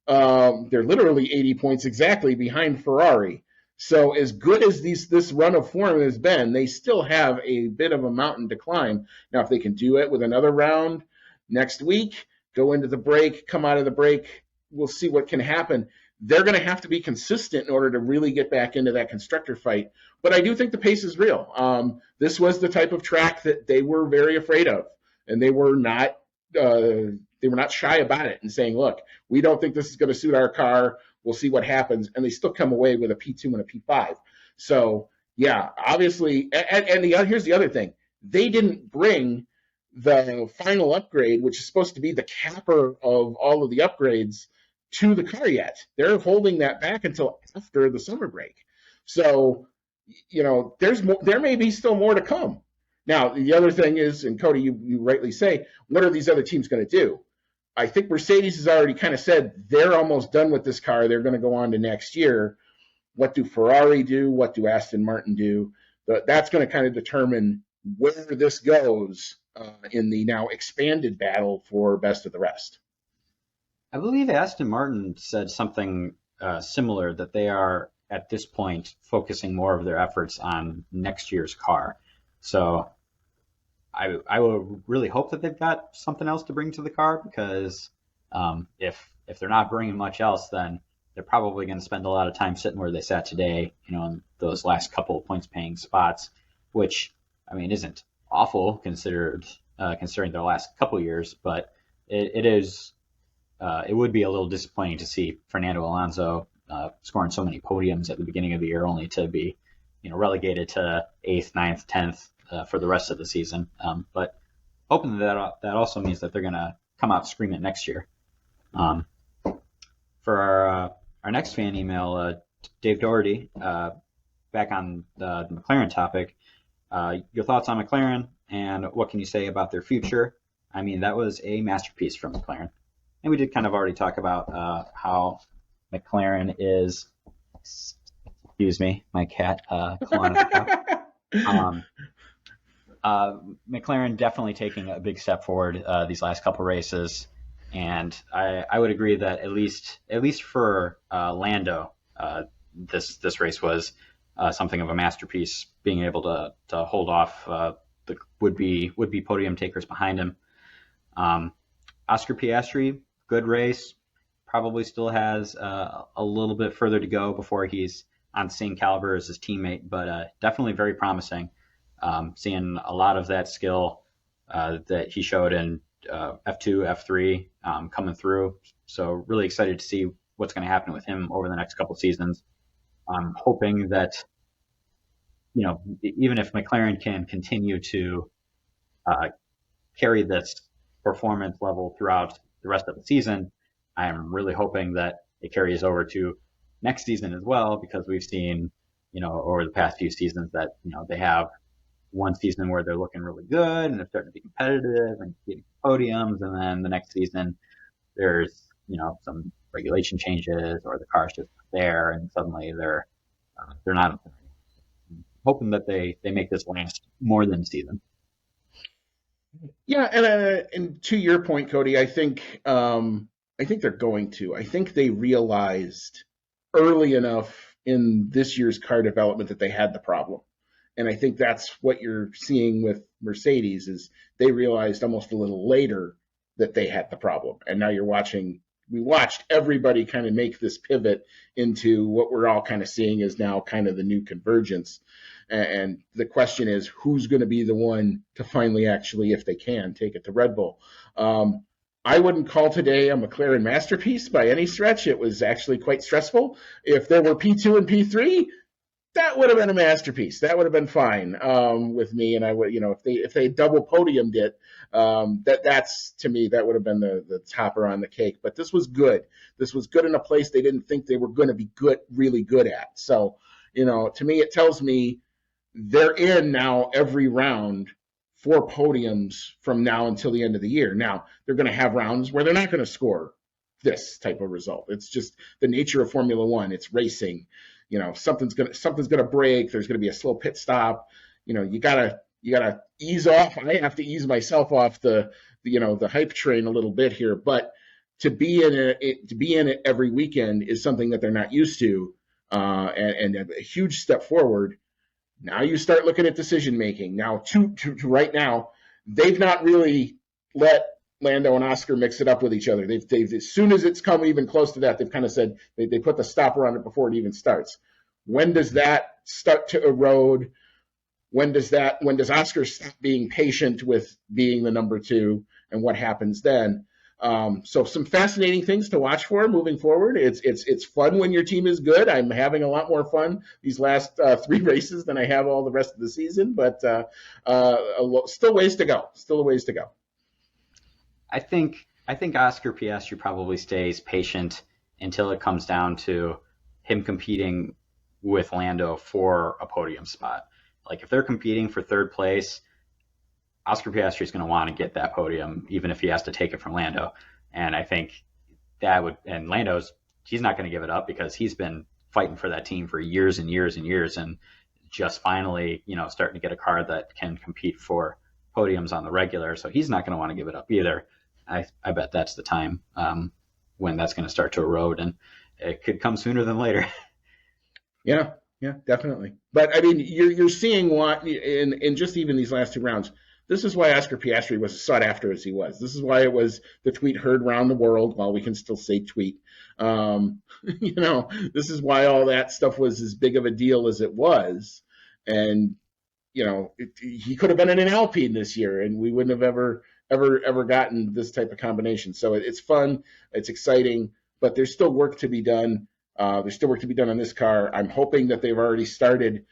[SPEAKER 1] They're literally 80 points exactly behind Ferrari. So as good as this run of form has been, they still have a bit of a mountain to climb. Now, if they can do it with another round next week, go into the break, come out of the break, we'll see what can happen. They're going to have to be consistent in order to really get back into that constructor fight. But I do think the pace is real. This was the type of track that they were very afraid of, and they were not shy about it and saying, look, we don't think this is going to suit our car. We'll see what happens. And they still come away with a P2 and a P5. So, yeah, obviously. And here's the other thing. They didn't bring the final upgrade, which is supposed to be the capper of all of the upgrades, to the car yet. They're holding that back until after the summer break. So, there may be still more to come. Now, the other thing is, and Cody, you rightly say, what are these other teams going to do? I think Mercedes has already kind of said they're almost done with this car. They're going to go on to next year. What do Ferrari do? What do Aston Martin do? That's going to kind of determine where this goes in the now expanded battle for best of the rest.
[SPEAKER 2] I believe Aston Martin said something similar, that they are at this point focusing more of their efforts on next year's car. So I would really hope that they've got something else to bring to the car, because if they're not bringing much else, then they're probably going to spend a lot of time sitting where they sat today, in those last couple of points paying spots, which, isn't awful considering their last couple of years, but it would be a little disappointing to see Fernando Alonso scoring so many podiums at the beginning of the year, only to be relegated to 8th, 9th, 10th for the rest of the season. But hoping that also means that they're going to come out screaming next year. For our next fan email, Dave Doherty, back on the McLaren topic, your thoughts on McLaren and what can you say about their future? That was a masterpiece from McLaren. And we did kind of already talk about how McLaren is, excuse me, my cat clawing at the cup. McLaren definitely taking a big step forward these last couple races, and I would agree that at least for Lando, this race was something of a masterpiece, being able to hold off the would be podium takers behind him. Oscar Piastri, good race, probably still has a little bit further to go before he's on the same caliber as his teammate, but definitely very promising. Seeing a lot of that skill that he showed in F2, F3 coming through. So really excited to see what's going to happen with him over the next couple seasons. I'm hoping that, even if McLaren can continue to carry this performance level throughout the rest of the season, I am really hoping that it carries over to next season as well, because we've seen, over the past few seasons that, they have one season where they're looking really good and they're starting to be competitive and getting podiums, and then the next season there's some regulation changes or the car's just there and suddenly they're not. Hoping that they make this last more than a season.
[SPEAKER 1] Yeah, and to your point, Cody, I think they're going to. I think they realized early enough in this year's car development that they had the problem. And I think that's what you're seeing with Mercedes, is they realized almost a little later that they had the problem. And now you're watching we watched everybody kind of make this pivot into what we're all kind of seeing as now kind of the new convergence. And the question is, who's going to be the one to finally actually, if they can, take it to Red Bull? I wouldn't call today a McLaren masterpiece by any stretch. It was actually quite stressful. If there were P2 and P3, that would have been a masterpiece. That would have been fine with me. And I would, if they double podiumed it, that's to me that would have been the topper on the cake. But this was good. This was good in a place they didn't think they were going to be good, really good at. So, to me, it tells me they're in now every round for podiums from now until the end of the year. Now they're going to have rounds where they're not going to score this type of result. It's just the nature of Formula One. It's racing. Something's gonna break. There's gonna be a slow pit stop. You gotta ease off. I have to ease myself off the hype train a little bit here. But to be in it every weekend is something that they're not used to, and a huge step forward. Now you start looking at decision making. Now to right now, they've not really let Lando and Oscar mix it up with each other. They've as soon as it's come even close to that, they've kind of said they put the stopper on it before it even starts. When does that start to erode? When does Oscar stop being patient with being the number two, and what happens then? So some fascinating things to watch for moving forward. It's fun when your team is good. I'm having a lot more fun these last 3 races than I have all the rest of the season, but still ways to go. Still a ways to go.
[SPEAKER 2] I think Oscar Piastri probably stays patient until it comes down to him competing with Lando for a podium spot. Like if they're competing for third place, Oscar Piastri is going to want to get that podium, even if he has to take it from Lando. And I think and he's not going to give it up because he's been fighting for that team for years and years and years, and just finally, starting to get a car that can compete for podiums on the regular. So he's not going to want to give it up either. I bet that's the time when that's going to start to erode, and it could come sooner than later.
[SPEAKER 1] Yeah, definitely. But I mean, you're seeing what in just even these last 2 rounds. This is why Oscar Piastri was as sought after as he was. This is why it was the tweet heard around the world, while we can still say tweet. This is why all that stuff was as big of a deal as it was. And, he could have been in an Alpine this year, and we wouldn't have ever gotten this type of combination. So it's fun. It's exciting, but there's still work to be done. There's still work to be done on this car. I'm hoping that they've already started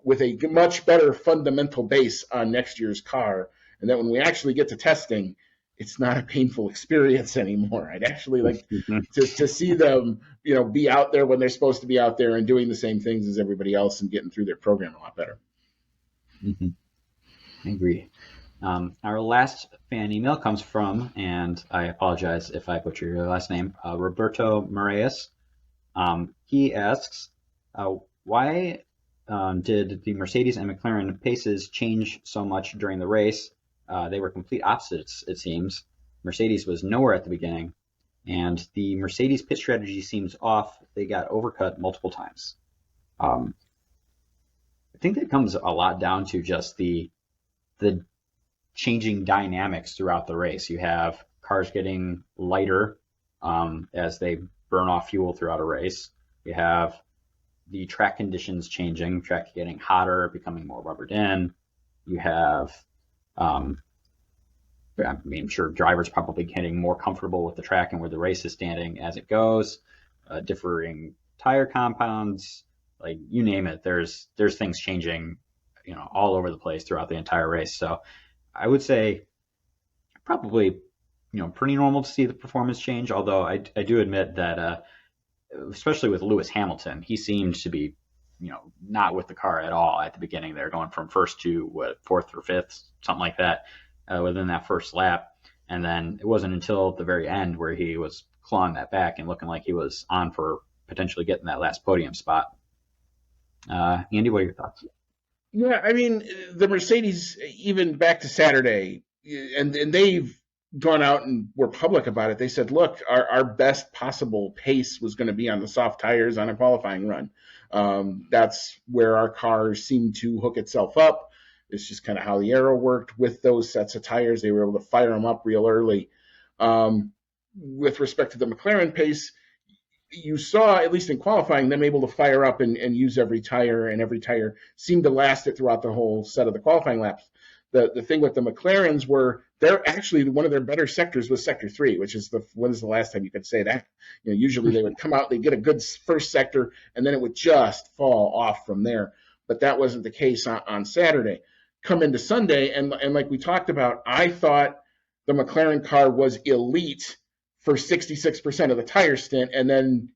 [SPEAKER 1] with a much better fundamental base on next year's car, and that when we actually get to testing, it's not a painful experience anymore. I'd actually like to see them, be out there when they're supposed to be out there and doing the same things as everybody else and getting through their program a lot better.
[SPEAKER 2] Mm-hmm. I agree. Our last fan email comes from, and I apologize if I butcher your last name, Roberto Moraes. He asks, why did the Mercedes and McLaren paces change so much during the race? They were complete opposites, it seems. Mercedes was nowhere at the beginning, and the Mercedes pit strategy seems off. They got overcut multiple times. I think that comes a lot down to just the changing dynamics throughout the race. You have cars getting lighter as they burn off fuel throughout a race. You have the track conditions changing, track getting hotter, becoming more rubbered in. You have, I'm sure drivers probably getting more comfortable with the track and where the race is standing as it goes, differing tire compounds, like you name it. There's things changing, all over the place throughout the entire race. So I would say probably, pretty normal to see the performance change. Although I do admit that, especially with Lewis Hamilton, he seemed to be, not with the car at all at the beginning. They're going from first to fourth or fifth, something like that, within that first lap. And then it wasn't until the very end where he was clawing that back and looking like he was on for potentially getting that last podium spot. Andy, what are your thoughts?
[SPEAKER 1] Yeah, I mean, the Mercedes, even back to Saturday, and they've gone out and were public about it. They said, look, our best possible pace was going to be on the soft tires on a qualifying run. That's where our car seemed to hook itself up. It's just kind of how the aero worked with those sets of tires. They were able to fire them up real early. with respect to the McLaren pace, you saw, at least in qualifying, them able to fire up and use every tire, and every tire seemed to last it throughout the whole set of the qualifying laps. The thing with the McLarens were they're actually one of their better sectors was sector 3, which is when is the last time you could say that? Usually they would come out, they get a good first sector, and then it would just fall off from there. But that wasn't the case on Saturday. Come into Sunday, and like we talked about, I thought the McLaren car was elite for 66% of the tire stint, and then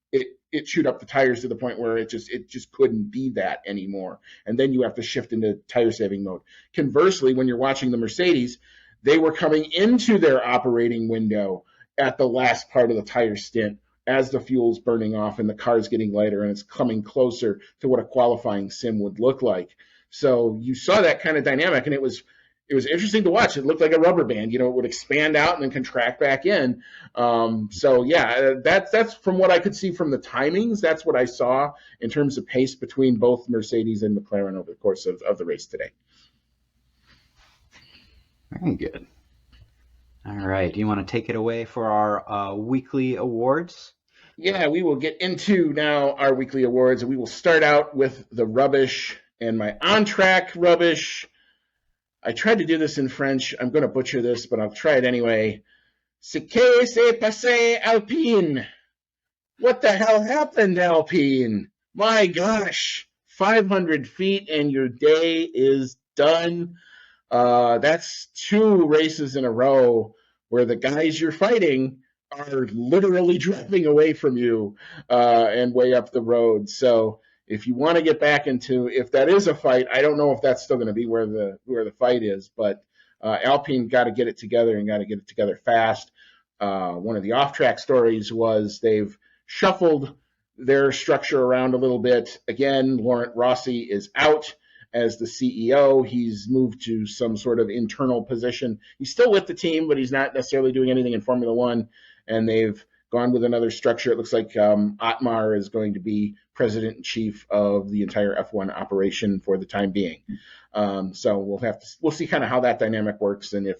[SPEAKER 1] it chewed up the tires to the point where it just couldn't be that anymore. And then you have to shift into tire saving mode. Conversely, when you're watching the Mercedes, they were coming into their operating window at the last part of the tire stint as the fuel's burning off and the car's getting lighter, and it's coming closer to what a qualifying sim would look like. So you saw that kind of dynamic, and it was interesting to watch. It looked like a rubber band. It would expand out and then contract back in. So yeah, that's from what I could see from the timings. That's what I saw in terms of pace between both Mercedes and McLaren over the course of the race today.
[SPEAKER 2] Very good. All right. Do you want to take it away for our weekly awards?
[SPEAKER 1] Yeah, we will get into now our weekly awards. We will start out with the rubbish, and my on-track rubbish. I tried to do this in French. I'm going to butcher this, but I'll try it anyway. Ce qui s'est passé, Alpine? What the hell happened, Alpine? My gosh, 500 feet and your day is done. That's 2 races in a row where the guys you're fighting are literally driving away from you and way up the road. So if you want to get back into, if that is a fight, I don't know if that's still going to be where the fight is, but Alpine got to get it together and got to get it together fast. One of the off-track stories was they've shuffled their structure around a little bit. Again, Laurent Rossi is out as the CEO. He's moved to some sort of internal position. He's still with the team, but he's not necessarily doing anything in Formula One, and they've gone with another structure. It looks like Otmar is going to be president and chief of the entire F1 operation for the time being. So we'll see kind of how that dynamic works and if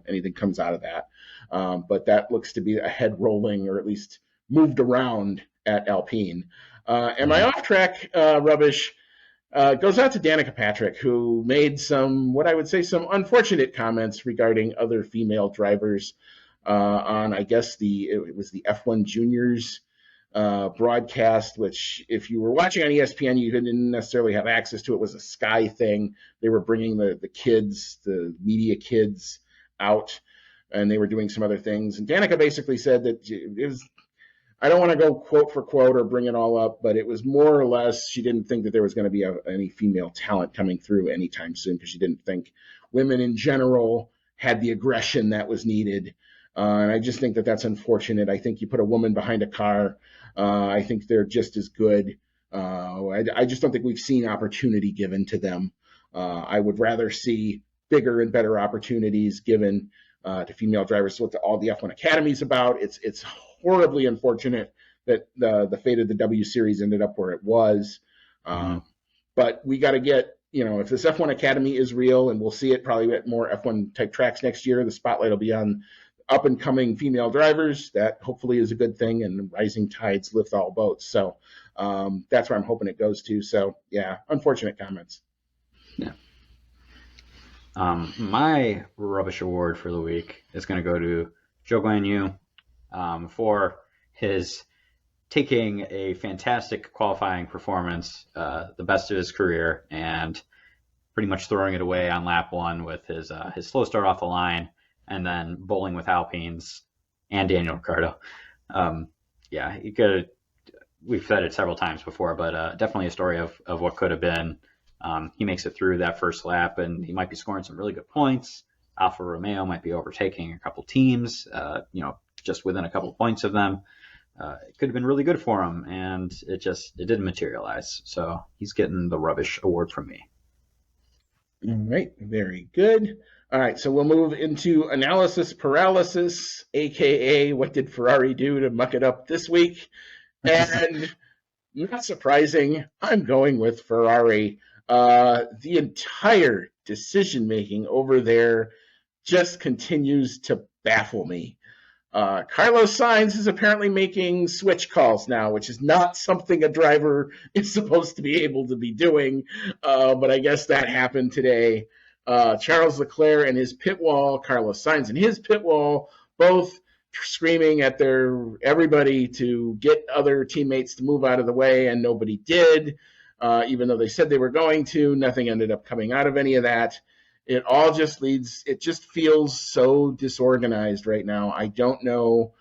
[SPEAKER 1] anything comes out of that. But that looks to be a head rolling, or at least moved around at Alpine. And my off-track rubbish goes out to Danica Patrick, who made what I would say some unfortunate comments regarding other female drivers on, I guess, it was the F1 Juniors broadcast, which if you were watching on ESPN, you didn't necessarily have access to. It was a Sky thing. They were bringing the kids, the media kids out, and they were doing some other things. And Danica basically said that it was, I don't want to go quote for quote or bring it all up, but it was more or less she didn't think that there was going to be any female talent coming through anytime soon, because she didn't think women in general had the aggression that was needed. And I just think that that's unfortunate. I think you put a woman behind a car, I think they're just as good. I just don't think we've seen opportunity given to them. I would rather see bigger and better opportunities given to female drivers. What all the F1 Academy is about. It's horribly unfortunate that the fate of the W Series ended up where it was. But we got to get, if this F1 Academy is real, and we'll see it probably at more F1 type tracks next year, the spotlight will be on up and coming female drivers. That hopefully is a good thing, and rising tides lift all boats. So that's where I'm hoping it goes to. So yeah, unfortunate comments.
[SPEAKER 2] Yeah. My rubbish award for the week is going to go to Zhou Guanyu for his taking a fantastic qualifying performance, the best of his career, and pretty much throwing it away on lap 1 with his slow start off the line, and then bowling with Alpines and Daniel Ricciardo. Yeah, he could. We've said it several times before, but definitely a story of what could have been. He makes it through that first lap, and he might be scoring some really good points. Alfa Romeo might be overtaking a couple teams, just within a couple points of them. It could have been really good for him, and it didn't materialize. So he's getting the rubbish award from me.
[SPEAKER 1] All right, very good. All right, so we'll move into analysis paralysis, aka what did Ferrari do to muck it up this week? And not surprising, I'm going with Ferrari. The entire decision making over there just continues to baffle me. Carlos Sainz is apparently making switch calls now, which is not something a driver is supposed to be able to be doing, but I guess that happened today. Charles Leclerc and his pit wall, Carlos Sainz and his pit wall, both screaming at everybody to get other teammates to move out of the way, and nobody did. Even though they said they were going to, nothing ended up coming out of any of that. It all just it just feels so disorganized right now. I don't know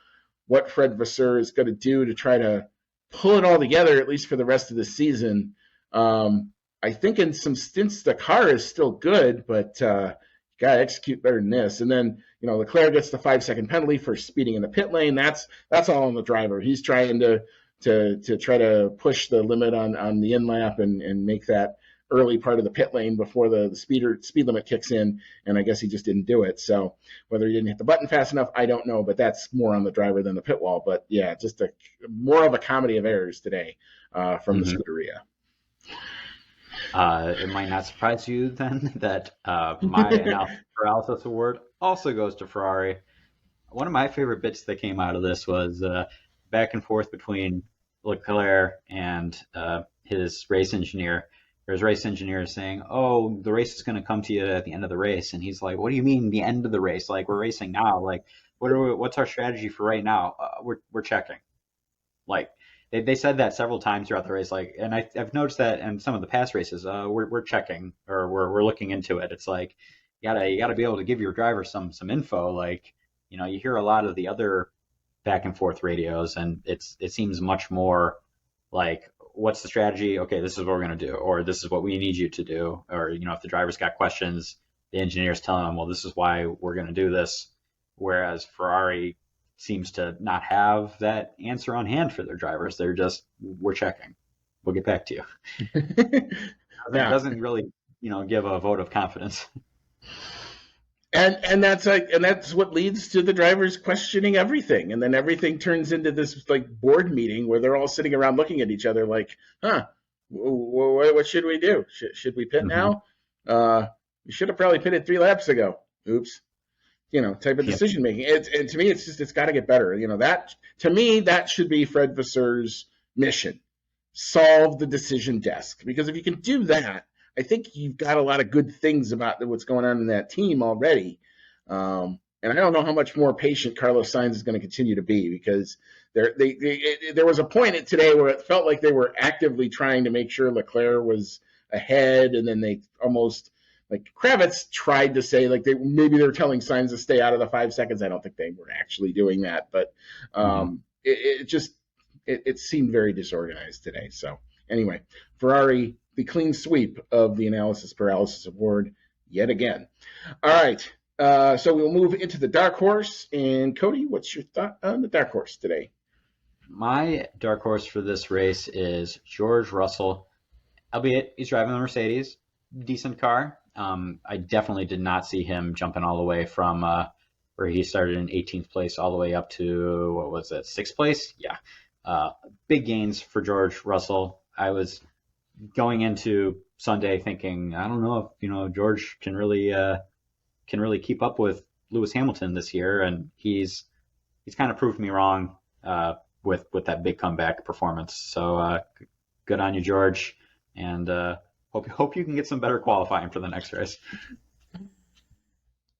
[SPEAKER 1] what Fred Vasseur is going to do to try to pull it all together, at least for the rest of the season. I think in some stints the car is still good, but you got to execute better than this. And then, Leclerc gets the 5-second penalty for speeding in the pit lane. That's all on the driver. He's trying to try to push the limit on the in lap and make that early part of the pit lane before the speed limit kicks in, and I guess he just didn't do it. So whether he didn't hit the button fast enough, I don't know, but that's more on the driver than the pit wall. But yeah, just more of a comedy of errors today from the Scuderia.
[SPEAKER 2] It might not surprise you then that my analysis award also goes to Ferrari. One of my favorite bits that came out of this was back and forth between Leclerc and his race engineer. His race engineer is saying, "Oh, the race is going to come to you at the end of the race," and he's like, "What do you mean the end of the race? Like, we're racing now. Like, what's our strategy for right now? We're checking." Like, they said that several times throughout the race. Like, and I've noticed that in some of the past races, we're checking or we're looking into it. It's like you gotta be able to give your driver some info. Like, you hear a lot of the other back and forth radios, and it seems much more like, what's the strategy? Okay, this is what we're going to do, or this is what we need you to do. Or, if the driver's got questions, the engineer's telling them, well, this is why we're going to do this. Whereas Ferrari seems to not have that answer on hand for their drivers. They're just, we're checking. We'll get back to you. It doesn't really, give a vote of confidence.
[SPEAKER 1] And that's what leads to the drivers questioning everything, and then everything turns into this board meeting where they're all sitting around looking at each other like, what should we do? Should we pit now? We should have probably pitted 3 laps ago. Oops, type of decision making. And to me, it's got to get better. That should be Fred Vasseur's mission: solve the decision desk, because if you can do that, I think you've got a lot of good things about what's going on in that team already. And I don't know how much more patient Carlos Sainz is going to continue to be, because there was a point today where it felt like they were actively trying to make sure Leclerc was ahead, and then they almost, Kravitz tried to say maybe they were telling Sainz to stay out of the 5 seconds. I don't think they were actually doing that, but it seemed very disorganized today. So anyway, Ferrari, the clean sweep of the analysis paralysis award yet again. All right, so we'll move into the dark horse. And Cody, what's your thought on the dark horse today?
[SPEAKER 2] My dark horse for this race is George Russell, albeit he's driving the Mercedes, decent car. I definitely did not see him jumping all the way from where he started in 18th place all the way up to, what was it, 6th place? Yeah. Big gains for George Russell. I was going into Sunday thinking, I don't know if George can really keep up with Lewis Hamilton this year, and he's kind of proved me wrong with that big comeback performance. So good on you, George, and hope you can get some better qualifying for the next race.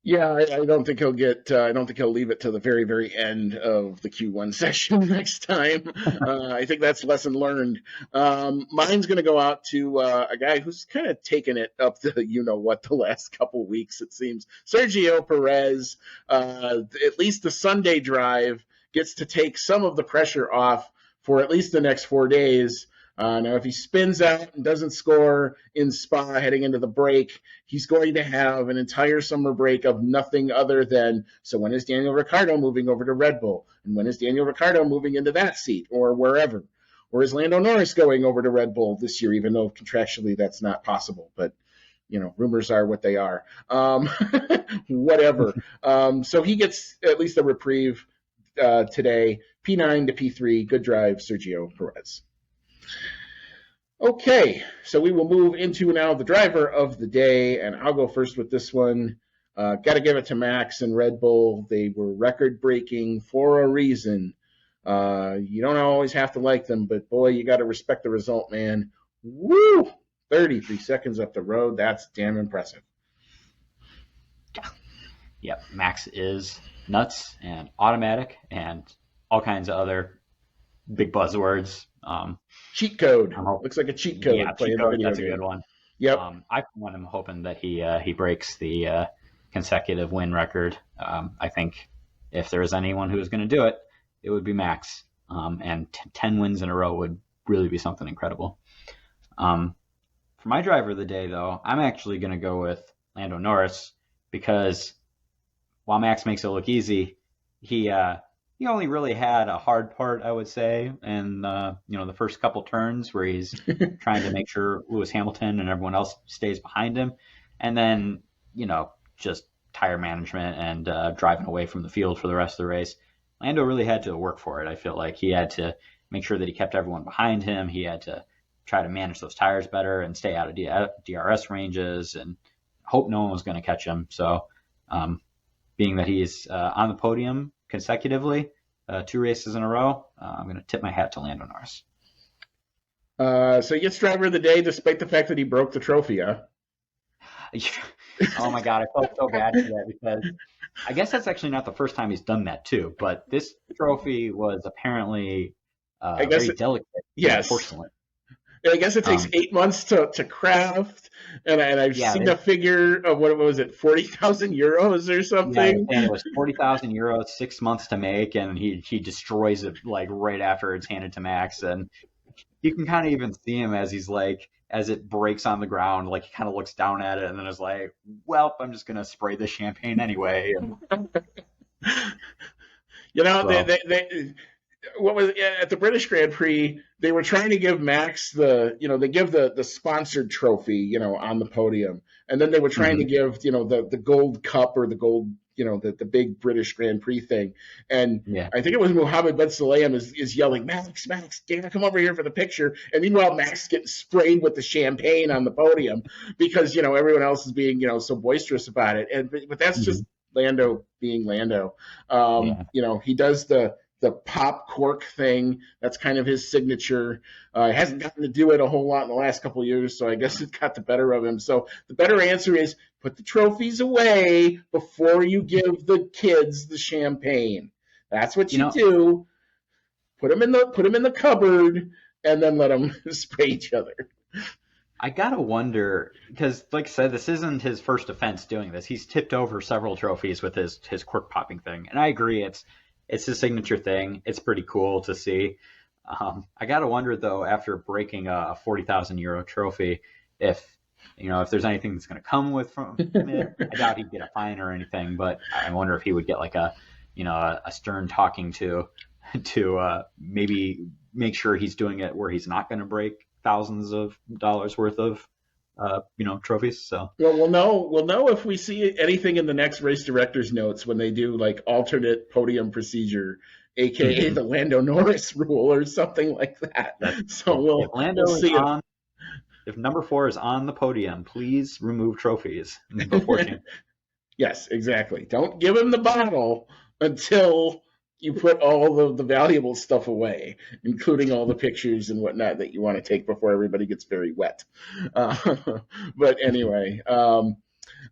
[SPEAKER 1] Yeah, I don't think he'll get. I don't think he'll leave it to the very, very end of the Q1 session next time. I think that's lesson learned. Mine's going to go out to a guy who's kind of taken it up to the last couple weeks, it seems. Sergio Perez. At least the Sunday drive gets to take some of the pressure off for at least the next 4 days. Now, if he spins out and doesn't score in Spa heading into the break, he's going to have an entire summer break of nothing other than, so when is Daniel Ricciardo moving over to Red Bull? And when is Daniel Ricciardo moving into that seat or wherever? Or is Lando Norris going over to Red Bull this year, even though contractually that's not possible? But, rumors are what they are. Whatever. So he gets at least a reprieve today. P9 to P3. Good drive, Sergio Perez. Okay, so we will move into now the driver of the day, and I'll go first with this one. Got to give it to Max and Red Bull. They were record-breaking for a reason. You don't always have to like them, but boy, you got to respect the result, man. Woo! 33 seconds up the road. That's damn impressive.
[SPEAKER 2] Yep, Max is nuts and automatic and all kinds of other big buzzwords.
[SPEAKER 1] Cheat code. Looks like a cheat code.
[SPEAKER 2] Yeah, cheat code. That's a good one.
[SPEAKER 1] Yep.
[SPEAKER 2] I am hoping that he breaks the consecutive win record. I think if there was anyone who was going to do it, it would be Max. And 10 wins in a row would really be something incredible. For my driver of the day, though, I'm actually going to go with Lando Norris because while Max makes it look easy, he only really had a hard part, I would say, in the first couple turns where he's trying to make sure Lewis Hamilton and everyone else stays behind him, and then just tire management and driving away from the field for the rest of the race. Lando really had to work for it. I feel like he had to make sure that he kept everyone behind him. He had to try to manage those tires better and stay out of DRS ranges and hope no one was going to catch him. So being that he's on the podium consecutively, 2 races in a row, I'm going to tip my hat to Lando Norris.
[SPEAKER 1] So he gets driver of the day despite the fact that he broke the trophy, huh?
[SPEAKER 2] Oh my God, I felt so bad for that because I guess that's actually not the first time he's done that too. But this trophy was apparently very delicate.
[SPEAKER 1] Yes.
[SPEAKER 2] Porcelain.
[SPEAKER 1] I guess it takes 8 months to craft, and I've seen the figure of what was it, 40,000 euros or something.
[SPEAKER 2] Yeah, and it was 40,000 euros, 6 months to make, and he destroys it like right after it's handed to Max, and you can kind of even see him as he's like, as it breaks on the ground, like he kind of looks down at it, and then is like, "Well, I'm just gonna spray the champagne anyway."
[SPEAKER 1] They what was at the British Grand Prix, they were trying to give Max they give the sponsored trophy, on the podium. And then they were trying to give, the gold cup or the gold, the big British Grand Prix thing. And I think it was Mohammed Ben Sulayem is yelling, Max, come over here for the picture. And meanwhile, Max getting sprayed with the champagne on the podium because, everyone else is being, so boisterous about it. But that's just Lando being Lando. He does the pop cork thing. That's kind of his signature. He hasn't gotten to do it a whole lot in the last couple of years, so I guess it got the better of him. So the better answer is put the trophies away before you give the kids the champagne. That's what you do. Put them in the cupboard and then let them spray each other.
[SPEAKER 2] I gotta wonder because, like I said, this isn't his first offense doing this. He's tipped over several trophies with his cork popping thing, and I agree it's his signature thing. It's pretty cool to see. I gotta wonder though, after breaking a 40,000 euro trophy, if there's anything that's gonna come with from it. I doubt he'd get a fine or anything, but I wonder if he would get like a stern talking to maybe make sure he's doing it where he's not gonna break thousands of dollars worth of trophies. So
[SPEAKER 1] we'll know if we see anything in the next race director's notes when they do like alternate podium procedure, aka the Lando Norris rule or something like that. So we'll see
[SPEAKER 2] if number 4 is on the podium, please remove trophies before
[SPEAKER 1] Yes, exactly. Don't give him the bottle until you put all of the valuable stuff away, including all the pictures and whatnot that you want to take before everybody gets very wet. But anyway, all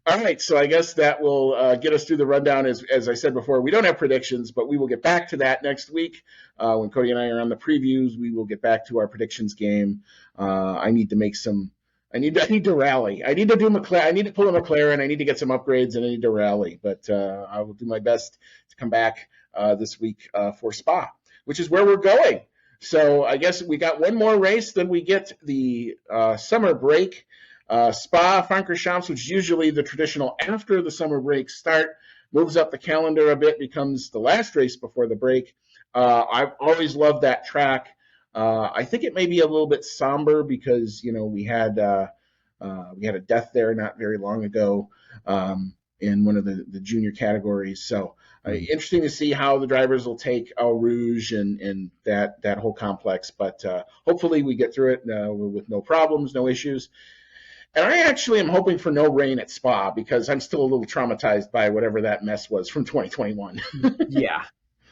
[SPEAKER 1] right. So I guess that will get us through the rundown. As I said before, we don't have predictions, but we will get back to that next week. When Cody and I are on the previews, we will get back to our predictions game. I need to make some. I need to rally. I need to do McLaren. I need to pull a McLaren. I need to get some upgrades, and I need to rally. But I will do my best to come back this week for Spa, which is where we're going. So I guess we got one more race, then we get the summer break. Spa-Francorchamps, which is usually the traditional after the summer break start, moves up the calendar a bit, becomes the last race before the break. I've always loved that track. I think it may be a little bit somber because we had a death there not very long ago in one of the junior categories. So interesting to see how the drivers will take Eau Rouge and that whole complex. But hopefully we get through it with no problems, no issues. And I actually am hoping for no rain at Spa because I'm still a little traumatized by whatever that mess was from 2021.
[SPEAKER 2] Yeah,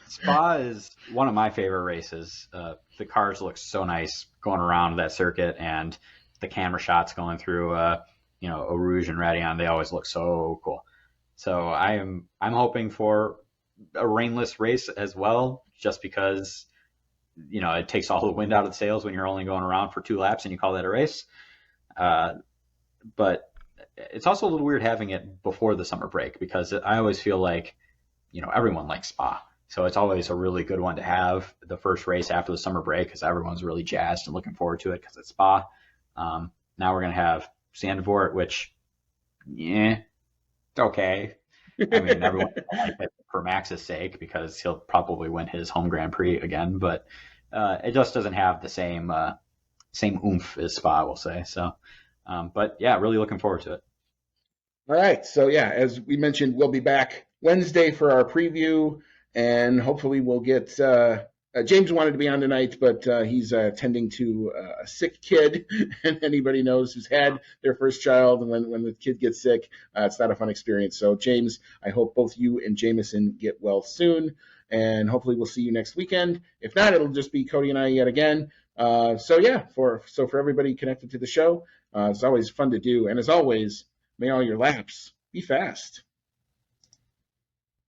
[SPEAKER 2] Spa is one of my favorite races. The cars look so nice going around that circuit, and the camera shots going through, Eau Rouge and Raidillon, they always look so cool. So I'm hoping for a rainless race as well, just because it takes all the wind out of the sails when you're only going around for 2 laps and you call that a race. Uh, but it's also a little weird having it before the summer break because I always feel like everyone likes Spa. So it's always a really good one to have the first race after the summer break because everyone's really jazzed and looking forward to it because it's Spa. Now we're going to have Zandvoort, which, yeah, it's okay. I mean, everyone like it for Max's sake because he'll probably win his home Grand Prix again, but it just doesn't have the same oomph as Spa, we'll say. So, but yeah, really looking forward to it.
[SPEAKER 1] All right. So, yeah, as we mentioned, we'll be back Wednesday for our preview, and hopefully we'll get James wanted to be on tonight, but he's tending to a sick kid, and anybody knows who's had their first child, and when the kid gets sick, it's not a fun experience. So, James, I hope both you and Jameson get well soon, and hopefully we'll see you next weekend. If not, it'll just be Cody and I yet again. For everybody connected to the show, it's always fun to do, and as always, may all your laps be fast.